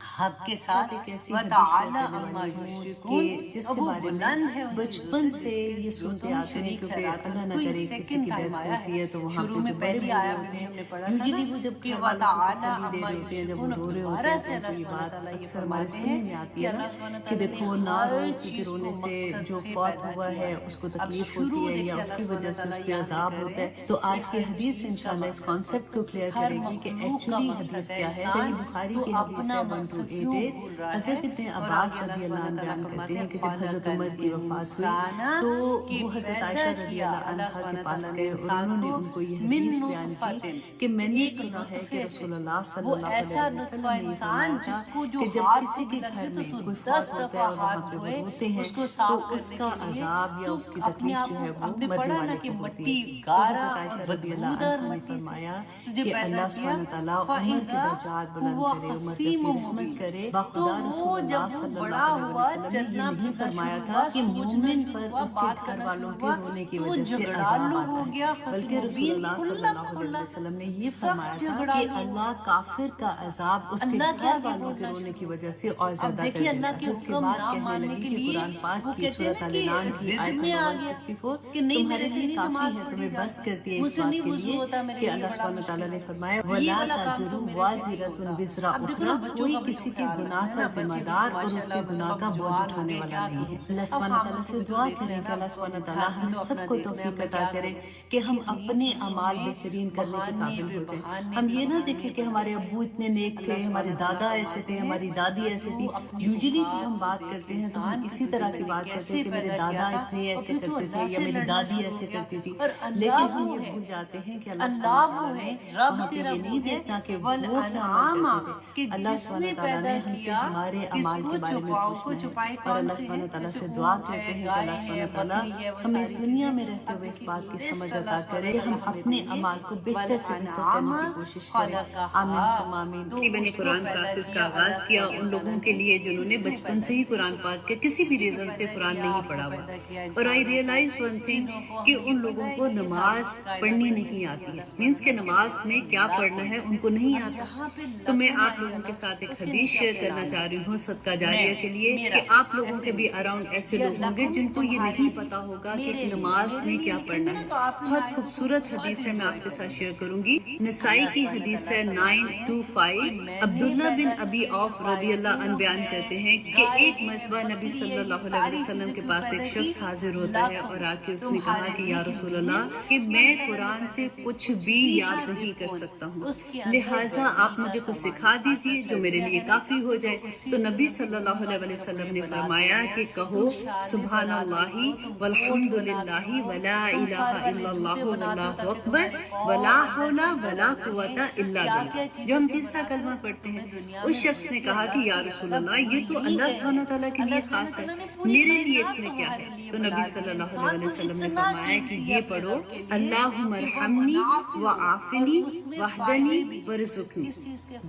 حق کے ساتھ ایک ایسی وتعالی حدیث عما کرنے والی یشرکون، کہ جس اور کے وہ بارے میں بلند ہے ان بچپن چیزوں سے یہ سنتے آتے ہیں، کیونکہ اللہ نہ کرے کسی کی ڈیتھ ہوتی ہے تو وہاں شروع پہ میں جو بڑے پہلی بوڑھے آیا ہوتے میں ہیں ہم نے پڑھا تھا یوزلی نا وہ جب کہ گھر والوں کو وتعالی تسلی دے عما رہے ہوتے ہیں، جب وہ یشرکون، رو رہے ہوتے دوبارہ ہیں سے تو اللہ ایسے یہ سبحانہ بات تعالیٰ یہ اکثر ہمارے فرماتے سننے ہیں میں آتی کہ ہے نا اللہ سبحانہ کہ تعالیٰ نے دیکھو نہ ہر رو، کیونکہ چیز کو رونے سے مقصد جو سے فوت پیدا ہوا کیا ہے اس کو اب تکلیف شروع ہوتی ہے یا دیکھیں اس اللہ کی سبحانہ وجہ سے تعالیٰ اس پہ یہاں سے عذاب کر ہوتا رہے ہے۔ ہیں تو کہ آج کی ہر حدیث چیز کا انشاءاللہ اس مقصد کانسیپٹ کو کلیئر ہر کرے گی کہ مخلوق کا ایکچولی مقصد حدیث ہے کیا ہے۔ انسان صحیح بخاری تو کی حدیث اپنا ہے مقصد کیوں 1288۔ بھول رہا ہے، حضرت ابن اور عباس آگے اللہ رضی اللہ سبحانہ عنہ تعالیٰ بیان کرتے فرماتے ہیں ہیں کہ جب حضرت عمر کی وفات ہوئی تو وہ حضرت عائشہ رضی اللہ عنہا کے پاس گئے اور انہوں نے ان کو یہ حدیث بیان کی کہ میں نے سنا ہے کہ رسول اللہ صلی اللہ علیہ وسلم نے یہ فرمایا تھا کہ جب کسی کے گھر میں کوئی فوت ہوتا ہے اور وہاں پہ وہ روتے ہیں تو اس کا عذاب یا اس کی تکلیف جو ہے وہ مرنے والے کو ہوتی ہے۔ تو حضرت عائشہ رضی اللہ عنہا نے فرمایا کہ اللہ سبحانہ تعالیٰ عمر کے درجات بلند کرے، عمر تک رحمت کرے۔ باخدا رسول اللہ صلی اللہ علیہ وسلم نے یہ نہیں فرمایا تھا کہ مومن پر اس کے گھر والوں کے رونے کی وجہ سے عذاب آتا ہے، بلکہ رسول اللہ صلی اللہ علیہ وسلم نے یہ فرمایا تھا کہ اللہ کافر کا عذاب اس کے گھر والوں کے رونے کی وجہ سے اور زیادہ کر دیتا ہے۔ اس کے بعد کہنے لگی کہ قرآن پاک کی سورۃ الاعلان کی آیت نمبر 64 تمہارے لیے کافی ہے، تمہیں بس کرتی ہے اس بات کے لیے کہ اللہ سبحانہ تعالیٰ نے فرمایا وَلَا تَزِرُ وَازِرَةٌ وِزْرَ أُخْرَىٰ، کوئی کسی کے گناہ کا ذمہ دار اور اس کے گناہ کا بوجھ اٹھانے والا نہیں ہے۔ اللہ سبحانہ تعالیٰ سے دعا کریں کہ اللہ سبحانہ تعالیٰ ہم سب کو توفیق عطا کرے کہ ہم اپنے اعمال بہترین کرنے کے قابل ہو جائیں۔ ہم یہ نہ دیکھیں کہ ہمارے ابو اتنے نیک تھے، ہمارے دادا ایسے تھے، ہماری دادی ایسے تھی۔ یوزلی جب ہم بات کرتے ہیں تو ہم اسی طرح کی بات کرتے ہیں کہ میرے دادا اتنے ایسے کرتے تھے یا میری دادی ایسے کرتی تھی، لیکن ہم یہ بھول جاتے ہیں کہ اللہ سبحانہ تعالیٰ نے وہاں پہ یہ نہیں دیکھتا کہ وہ کیا عمل کرتے تھے۔ اللہ سبحانہ تعالیٰ نے ہم سے ہمارے اعمال کے بارے میں پوچھنا ہے اور اللہ سبحانہ تعالیٰ سے دعا کرتے ہیں کہ اللہ سبحانہ تعالیٰ ہمیں اس دنیا میں رہتے ہوئے اس بات کی سمجھ عطا کرے، ہم اپنے اعمال کو بہتر سے بہتر کرنے کی کوشش کریں۔ آمین ثم آمین۔ میں نے قرآن کلاسز کا آغاز کیا ان لوگوں کے لیے جنہوں نے بچپن سے ہی قرآن پاک کے کسی بھی ریزن سے قرآن نہیں پڑھا ہوا، اور آئی ریئلائز ون تھنگ کہ ان لوگوں کو نماز پڑھنی نہیں آتی ہے، مینس کہ نماز میں کیا پڑھنا ہے ان کو نہیں آتا۔ تو میں آپ لوگوں کے ساتھ ایک حدیث شیئر کرنا چاہ رہی ہوں صدقہ جاریہ کے لیے کہ آپ لوگوں کے بھی اراؤنڈ ایسے لوگ ہوں گے جن کو یہ نہیں پتا ہوگا کہ نماز میں کیا پڑھنا ہے۔ بہت خوبصورت حدیث ہے، میں آپ کے ساتھ شیئر کروں گی۔ نسائی کی حدیث ہے 925۔ عبداللہ بن ابی عوف رضی اللہ عنہ بیان کرتے ہیں کہ ایک مرتبہ نبی صلی اللہ علیہ وسلم کے پاس ایک شخص حاضر ہوتا ہے اور آ کے اس نے کہا کہ یا رسول اللہ کہ میں قرآن سے کچھ بھی یاد نہیں کر سکتا ہوں، لہٰذا آپ مجھے کچھ سکھا دیجئے جو میرے لیے کافی ہو جائے۔ تو نبی صلی اللہ علیہ وسلم نے فرمایا کہ کہو سبحان اللہ والحمد للہ ولا الہ الا اللہ واللہ اکبر ولا حول ولا قوت الا باللہ، جو ہم تیسرا کلمہ پڑھتے ہیں۔ اس شخص نے کہا کہ یا رسول اللہ یہ تو اللہ سبحانہ تعالیٰ کے لیے خاص ہے، میرے لیے اس میں کیا ہے؟ تو نبی صلی اللہ علیہ وسلم نے فرمایا کہ یہ پڑھو اللہم ارحمنی وعافنی واہدنی ورزقنی۔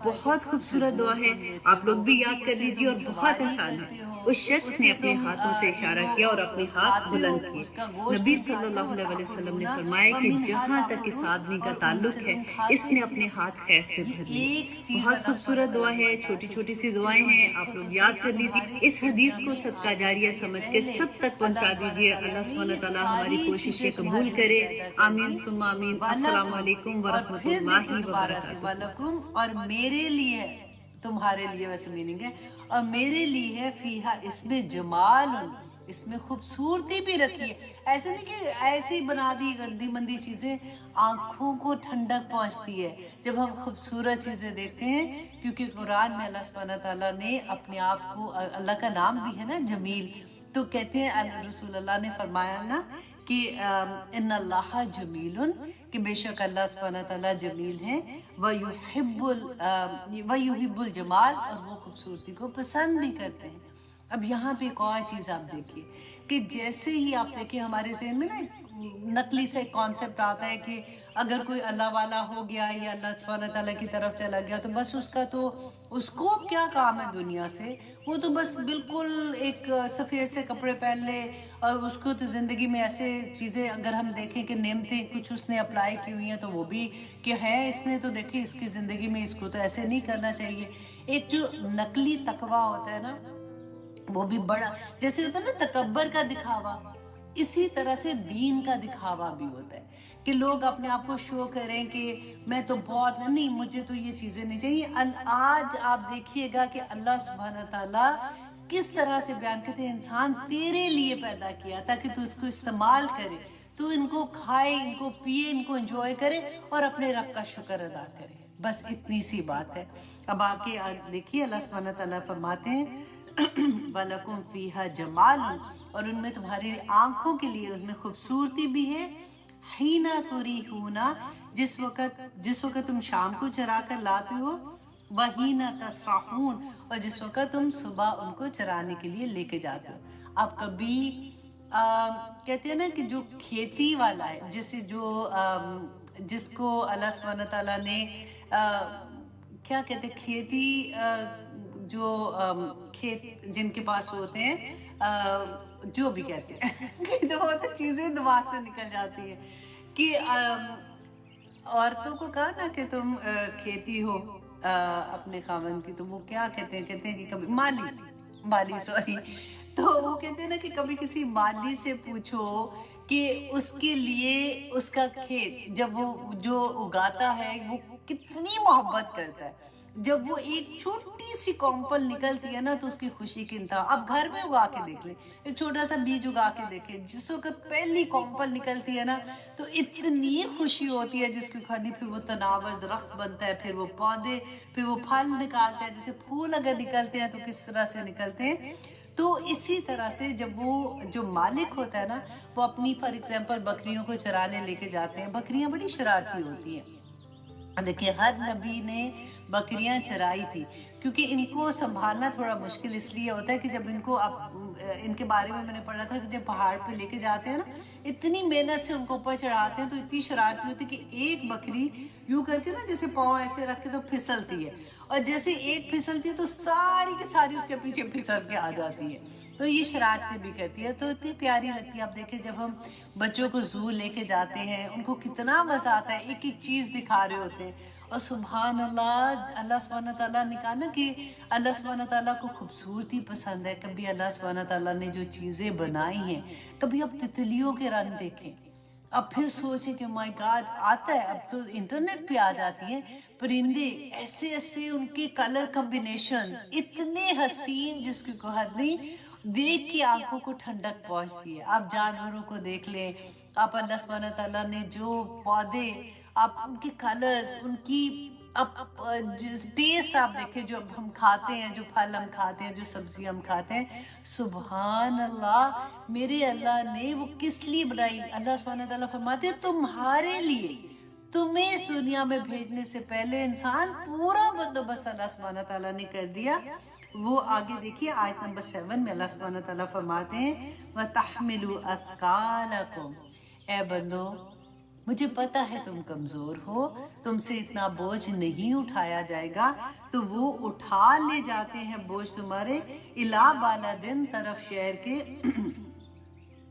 بہت خوبصورت دعا ہے، آپ لوگ بھی یاد کر لیجیے اور بہت آسان ہے۔ اس شخص نے اپنے ہاتھوں سے اشارہ کیا اور اپنے ہاتھ بلند کیے۔ نبی صلی اللہ علیہ وسلم نے فرمایا کہ جہاں تک اس آدمی کا تعلق ہے اس نے اپنے ہاتھ خیر سے بھر لیے۔ بہت خوبصورت دعا ہے، چھوٹی چھوٹی سی دعائیں ہیں، آپ لوگ یاد کر لیجیے۔ اس حدیث کو صدقہ جاریہ سمجھ کے سب تک پہنچا دیجیے۔ اللہ سبحانہ تعالیٰ ہماری کوششیں قبول کرے، آمین ثم آمین۔ السلام علیکم ورحمۃ اللہ وبرکاتہ۔ اور میرے لیے، تمہارے لیے ویسے میننگ ہے، اور میرے لیے ہے فیہا، اس میں جمال، اس میں خوبصورتی بھی رکھی ہے۔ ایسے نہیں کہ ایسے ہی بنا دی گندی مندی چیزیں، آنکھوں کو ٹھنڈک پہنچتی ہے جب ہم خوبصورت چیزیں دیکھتے ہیں، کیونکہ قرآن میں اللہ سبحانہ تعالیٰ نے اپنے آپ کو، اللہ کا نام بھی ہے نا جمیل، تو کہتے ہیں رسول اللہ نے فرمایا نا کہ ان اللہ جمیل، کہ بے شک اللہ سبحانہ تعالیٰ جمیل ہیں، وَيُحِبُّ الجمال، اور وہ خوبصورتی کو پسند بھی کرتے ہیں۔ اب یہاں پہ ایک اور چیز آپ دیکھیے کہ جیسے ہی آپ دیکھیں ہمارے ذہن میں نا نقلی سے کانسیپٹ آتا ہے کہ اگر کوئی اللہ والا ہو گیا یا اللہ سبحانہ تعالیٰ کی طرف چلا گیا تو بس اس کو کیا کام ہے دنیا سے، وہ تو بس بالکل ایک سفید سے کپڑے پہن لے، اور اس کو تو زندگی میں ایسے چیزیں اگر ہم دیکھیں کہ نعمتیں کچھ اس نے اپلائی کی ہوئی ہیں تو وہ بھی کہ ہے اس نے تو دیکھیں اس کی زندگی میں اس کو تو ایسے نہیں کرنا چاہیے۔ ایک جو نقلی تقویٰ ہوتا ہے نا وہ بھی بڑا، جیسے ہوتا ہے نا تکبر کا دکھاوا، اسی طرح سے دین کا دکھاوا بھی ہوتا ہے کہ لوگ اپنے آپ کو شو کریں کہ میں تو بہت نہیں، مجھے تو یہ چیزیں نہیں چاہیے۔ آج آپ دیکھیے گا کہ اللہ سبحانہ تعالیٰ کس طرح سے بیان کرتے ہیں انسان تیرے لیے پیدا کیا تاکہ تو اس کو استعمال کرے، تو ان کو کھائے، ان کو پیے، ان کو انجوائے کرے اور اپنے رب کا شکر ادا کرے، بس اتنی سی بات ہے۔ اب آگے دیکھیے اللہ سبحانہ تعالیٰ فرماتے ہیں وَلَكُمْ فِيهَا جَمَالٌ، اور ان میں تمہاری آنکھوں کے لیے ان میں خوبصورتی بھی ہے، حِينَ تُرِيحُونَ، جس وقت تم شام کو چرا کر لاتے ہو، وَحِينَ تَسْرَحُونَ، اور جس وقت تم صبح ان کو چرانے کے لیے لے کے جاتے ہو۔ آپ کبھی کہتے ہیں نا کہ جو کھیتی والا ہے، جس کو اللہ سبحانہ تعالیٰ نے کیا کہتے ہیں کھیتی، جو کھیت جن کے پاس ہوتے ہیں، جو بھی کہتے ہیں کئی دفعہ تو چیزیں دماغ سے نکل جاتی ہیں کہ عورتوں کو کہا نا کہ تم کھیتی ہو اپنے خاوند کی، تو وہ کیا کہتے ہیں کہ کبھی مالی سوری، تو وہ کہتے ہیں نا کہ کبھی کسی مالی سے پوچھو کہ اس کے لیے اس کا کھیت جب وہ جو اگاتا ہے وہ کتنی محبت کرتا ہے، جب وہ ایک چھوٹی سی کونپل نکلتی ہے نا تو اس کی خوشی کی انتہا۔ اب گھر میں اگا کے دیکھ لیں، ایک چھوٹا سا بیج اگا کے دیکھیں، جس وقت پہلی کونپل نکلتی ہے نا تو اتنی خوشی ہوتی ہے جس کی کھانی، پھر وہ تناور درخت بنتا ہے، پھر وہ پودے، پھر وہ پھل نکالتے ہیں، جیسے پھول اگر نکلتے ہیں تو کس طرح سے نکلتے ہیں۔ تو اسی طرح سے جب وہ جو مالک ہوتا ہے نا وہ اپنی فار ایگزامپل بکریوں کو چرانے لے کے جاتے ہیں، بکریاں بڑی شرارتی ہوتی ہیں، دیکھیے ہر نبی نے بکریاں چرائی تھی، کیونکہ ان کو سنبھالنا تھوڑا مشکل اس لیے ہوتا ہے کہ جب ان کو ان کے بارے میں نے پڑھا تھا کہ جب پہاڑ پہ لے کے جاتے ہیں نا اتنی محنت سے ان کو اوپر چڑھاتے ہیں تو اتنی شرارتی ہوتی ہے کہ ایک بکری یوں کر کے نا جیسے پاؤں ایسے رکھ کے تو پھسلتی ہے، اور جیسے ایک پھسلتی ہے تو ساری کی ساری اس کے پیچھے پھسل کے آ جاتی ہے، تو یہ شرارتیں بھی کرتی ہے، تو اتنی پیاری لگتی ہے۔ آپ دیکھیں جب ہم بچوں کو زو لے کے جاتے ہیں ان کو کتنا مزہ آتا ہے، ایک ایک چیز دکھا رہے ہوتے ہیں، اور سبحان اللہ، اللہ سبحانہ تعالیٰ نے کہا نا کہ اللہ سبحانہ تعالیٰ کو خوبصورتی پسند ہے۔ کبھی اللہ سبحانہ تعالیٰ نے جو چیزیں بنائی ہیں، کبھی اب تتلیوں کے رنگ دیکھیں، اب پھر سوچیں کہ مائی گاڈ، آتا ہے اب تو انٹرنیٹ پہ آ جاتی ہیں پرندے، ایسے ایسے ان کے کلر کمبینیشن اتنے حسین جس کی کوئی حد نہیں، دیکھ کے آنکھوں کو ٹھنڈک پہنچتی ہے۔ آپ جانوروں کو دیکھ لیں، آپ اللہ سبحانہ تعالیٰ نے جو پودے، آپ ان کے کلرز، ان کی ٹیسٹ آپ دیکھیں، جو ہم کھاتے ہیں، جو پھل ہم کھاتے ہیں، جو سبزی ہم کھاتے ہیں، سبحان اللہ، میرے اللہ نے وہ کس لیے بنائی؟ اللہ سبحانہ تعالیٰ فرماتے ہیں تمہارے لیے، تمہیں اس دنیا میں بھیجنے سے پہلے انسان پورا بندوبست اللہ سبحانہ تعالیٰ نے کر دیا۔ وہ آگے دیکھیے آیت نمبر 7 میں اللہ سبحانہ تعالیٰ فرماتے ہیں وَتَحْمِلُوا أَثْقَالَكُمْ، اے بندو مجھے پتا ہے تم کمزور ہو، تم سے اتنا بوجھ نہیں اٹھایا جائے گا، تو وہ اٹھا لے جاتے ہیں بوجھ تمہارے الا بالدن، طرف شہر کے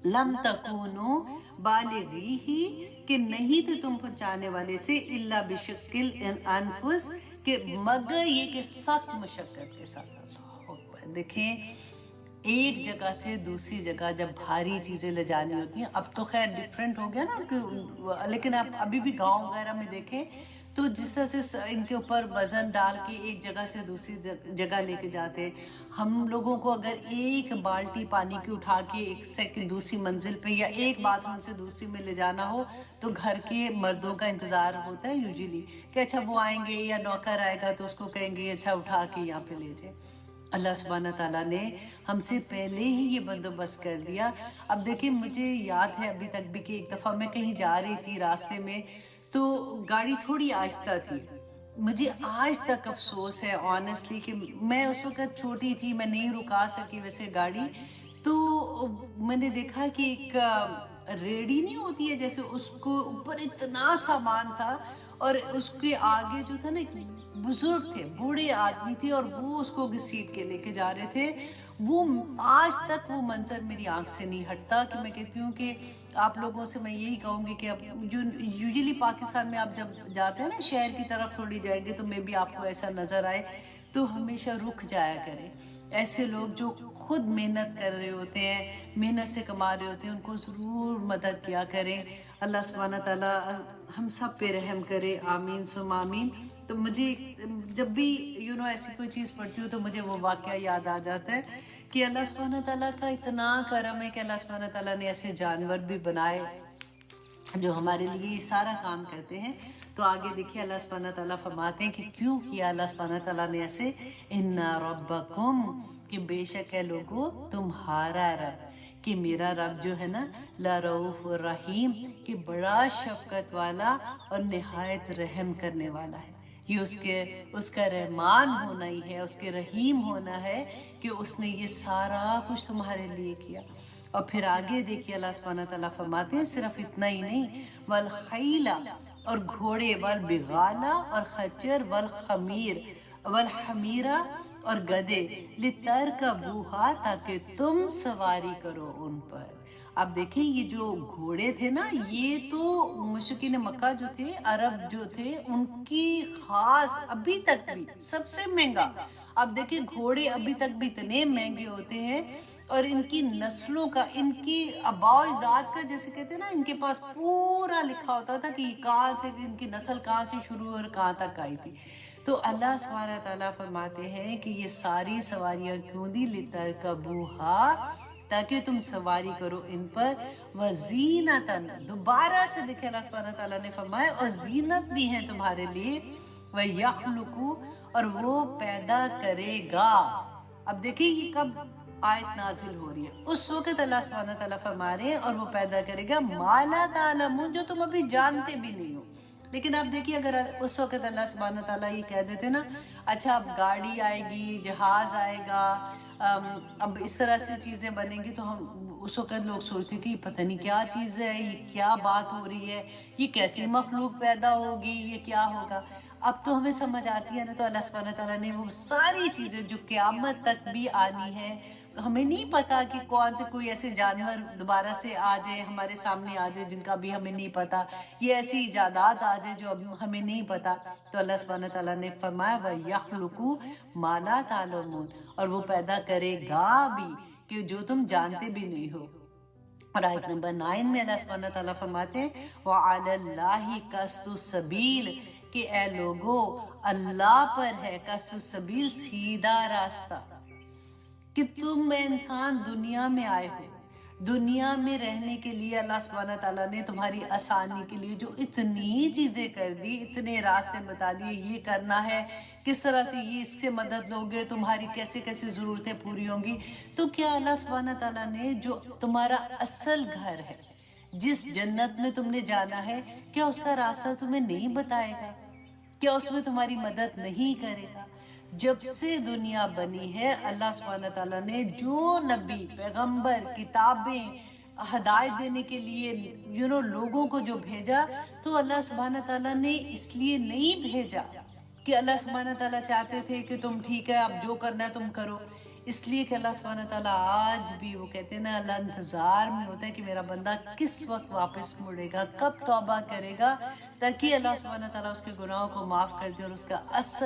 لم تکونو بالغی ہی، کہ نہیں تھے تم پہنچانے والے سے الا بشکل انفس، کہ مگر یہ کہ سخت مشقت کے ساتھ۔ دیکھیں ایک جگہ سے دوسری جگہ جب بھاری چیزیں لے جانی ہوتی ہیں، اب تو خیر ڈیفرنٹ ہو گیا نا، لیکن آپ ابھی بھی گاؤں وغیرہ میں دیکھیں تو جس طرح سے ان کے اوپر وزن ڈال کے ایک جگہ سے دوسری جگہ لے کے جاتے ہیں، ہم لوگوں کو اگر ایک بالٹی پانی کی اٹھا کے ایک سیکنڈ دوسری منزل پہ یا ایک باتھ روم سے دوسری میں لے جانا ہو تو گھر کے مردوں کا انتظار ہوتا ہے یوزیلی کہ اچھا وہ آئیں گے یا نوکر آئے گا تو اس کو کہیں گے اچھا اٹھا کے یہاں پہ لے جائے۔ اللہ سبحانہ تعالیٰ نے ہم سے پہلے ہی یہ بندوبست کر دیا۔ اب دیکھیں مجھے یاد ہے ابھی تک بھی کہ ایک دفعہ میں کہیں جا رہی تھی راستے میں، تو گاڑی تھوڑی آہستہ تھی، مجھے آج تک افسوس ہے آنیسٹلی کہ میں اس وقت چھوٹی تھی، میں نہیں رکا سکی ویسے گاڑی. تو میں نے دیکھا کہ ایک ریڑھی نہیں ہوتی ہے جیسے، اس کو اوپر اتنا سامان تھا اور اس کے آگے جو تھا نا ایک بزرگ تھے، بوڑھے آدمی تھے اور وہ اس کو گھسیٹ کے لے کے جا رہے تھے. وہ آج تک وہ منظر میری آنکھ سے نہیں ہٹتا کہ میں کہتی ہوں کہ آپ لوگوں سے میں یہی کہوں گی کہ اب جو یوزلی پاکستان میں آپ جب جاتے ہیں نا شہر کی طرف تھوڑی جائیں گے تو میں بھی آپ کو ایسا نظر آئے تو ہمیشہ رک جایا کریں. ایسے لوگ جو خود محنت کر رہے ہوتے ہیں، محنت سے کما رہے ہوتے ہیں، ان کو ضرور مدد کیا کریں. اللہ سبحانہ تعالیٰ ہم سب پہ رحم کرے، آمین ثم آمین. تو مجھے جب بھی ایسی کوئی چیز پڑھتی ہوں تو مجھے وہ واقعہ یاد آ جاتا ہے کہ اللہ سبحانہ تعالیٰ کا اتنا کرم ہے کہ اللہ سبحانہ تعالیٰ نے ایسے جانور بھی بنائے جو ہمارے لیے یہ سارا کام کرتے ہیں. تو آگے دیکھیے اللہ سبحانہ تعالیٰ فرماتے ہیں کہ کیوں کیا اللہ سبحانہ تعالیٰ نے ایسے، ان ربکم، کہ بے شک ہے لوگو تمہارا رب، کہ میرا رب جو ہے نا لرؤوف الرحیم، کہ بڑا شفقت والا اور نہایت رحم کرنے والا ہے. یہ اس کا رحمان ہونا ہی ہے، اس کے رحیم ہونا ہے کہ اس نے یہ سارا کچھ تمہارے لیے کیا. اور پھر آگے دیکھیے اللہ سبحانہ تعالیٰ فرماتے ہیں صرف اتنا ہی نہیں، والخیلا، اور گھوڑے، والبغالا، اور خچر، والخمیر، والحمیرہ، اور گدے، لترکبوہا، تاکہ تم سواری کرو ان پر. اب دیکھیں یہ جو گھوڑے تھے نا، یہ تو مشرکین مکہ جو تھے، عرب جو تھے، ان کی خاص ابھی تک بھی سب سے مہنگا. اب دیکھیں گھوڑے ابھی تک بھی اتنے مہنگے ہوتے ہیں اور ان کی نسلوں کا، ان کی آباء و اجداد کا جیسے کہتے ہیں نا، ان کے پاس پورا لکھا ہوتا تھا کہ کہاں سے ان کی نسل کہاں سے شروع اور کہاں تک آئی تھی. تو اللہ سبحانہ تعالیٰ فرماتے ہیں کہ یہ ساری سواریاں کیوں دی، لترکبوہا، تاکہ تم سواری کرو ان پر، وزینتاً، دوبارہ سے دیکھیں اللہ سبحانہ تعالیٰ نے فرمایا اور زینت بھی ہیں تمہارے لیے، وَيَخْلُقُ، اور وہ پیدا کرے گا. اب دیکھیں یہ کب آیت نازل ہو رہی ہے؟ اس وقت اللہ سبحانہ تعالیٰ فرما رہے ہیں اور وہ پیدا کرے گا ما لا تعلمون، جو تم ابھی جانتے بھی نہیں ہو. لیکن آپ دیکھیے اگر اس وقت اللہ سبحانہ تعالیٰ یہ کہہ دیتے نا، اچھا اب گاڑی آئے گی، جہاز آئے گا، اب اس طرح سے چیزیں بنیں گی، تو ہم اس وقت لوگ سوچتے کہ یہ پتہ نہیں کیا چیز ہے، یہ کیا بات ہو رہی ہے، یہ کیسی مخلوق پیدا ہوگی، یہ کیا ہوگا. اب تو ہمیں سمجھ آتی ہے نا. تو اللہ سبحانہ تعالیٰ نے وہ ساری چیزیں جو قیامت تک بھی آنی ہے، ہمیں نہیں پتا کہ کون سے کوئی ایسے جانور دوبارہ سے آ جائے، ہمارے سامنے آ جائے جن کا بھی ہمیں نہیں پتا، یہ ایسی ایجادات آ جائے جو اب ہمیں نہیں پتا. تو اللہ سبحانہ تعالیٰ نے فرمایا وَيَخْلُقُ مَا لَا تَعْلَمُونَ، اور وہ پیدا کرے گا بھی کہ جو تم جانتے بھی نہیں ہو. اور آیت نمبر 9 میں اللہ سبحانہ تعالیٰ فرماتے ہیں وَعَلَى اللَّهِ قَصْدُ السَّبِيلِ، کہ اے لوگو اللہ پر ہے قصد السبیل، سیدھا راستہ. کہ تم انسان دنیا میں آئے ہو، دنیا میں رہنے کے لیے اللہ سبحانہ تعالیٰ نے تمہاری آسانی کے لیے جو اتنی چیزیں کر دی، اتنے راستے بتا دیے، یہ کرنا ہے، کس طرح سے یہ اس سے مدد لوگے، تمہاری کیسے کیسے ضرورتیں پوری ہوں گی. تو کیا اللہ سبحانہ تعالیٰ نے جو تمہارا اصل گھر ہے، جس جنت میں تم نے جانا ہے، کیا اس کا راستہ تمہیں نہیں بتائے گا؟ کیا اس میں تمہاری مدد نہیں کرے گا؟ جب سے دنیا بنی ہے اللہ سبحانہ تعالیٰ نے جو نبی، پیغمبر، کتابیں، ہدایت دینے کے لیے لوگوں کو جو بھیجا، تو اللہ سبحانہ تعالیٰ نے اس لیے نہیں بھیجا کہ اللہ سبحانہ تعالیٰ چاہتے تھے کہ تم ٹھیک ہے اب جو کرنا ہے تم کرو. اس لیے کہ اللہ سبحانہ تعالیٰ آج بھی وہ کہتے ہیں نا، اللہ انتظار میں ہوتا ہے کہ میرا بندہ کس وقت واپس مڑے گا، کب توبہ کرے گا، تاکہ اللہ سبحانہ تعالیٰ اس کے گناہوں کو معاف کر دے اور اس کا اصل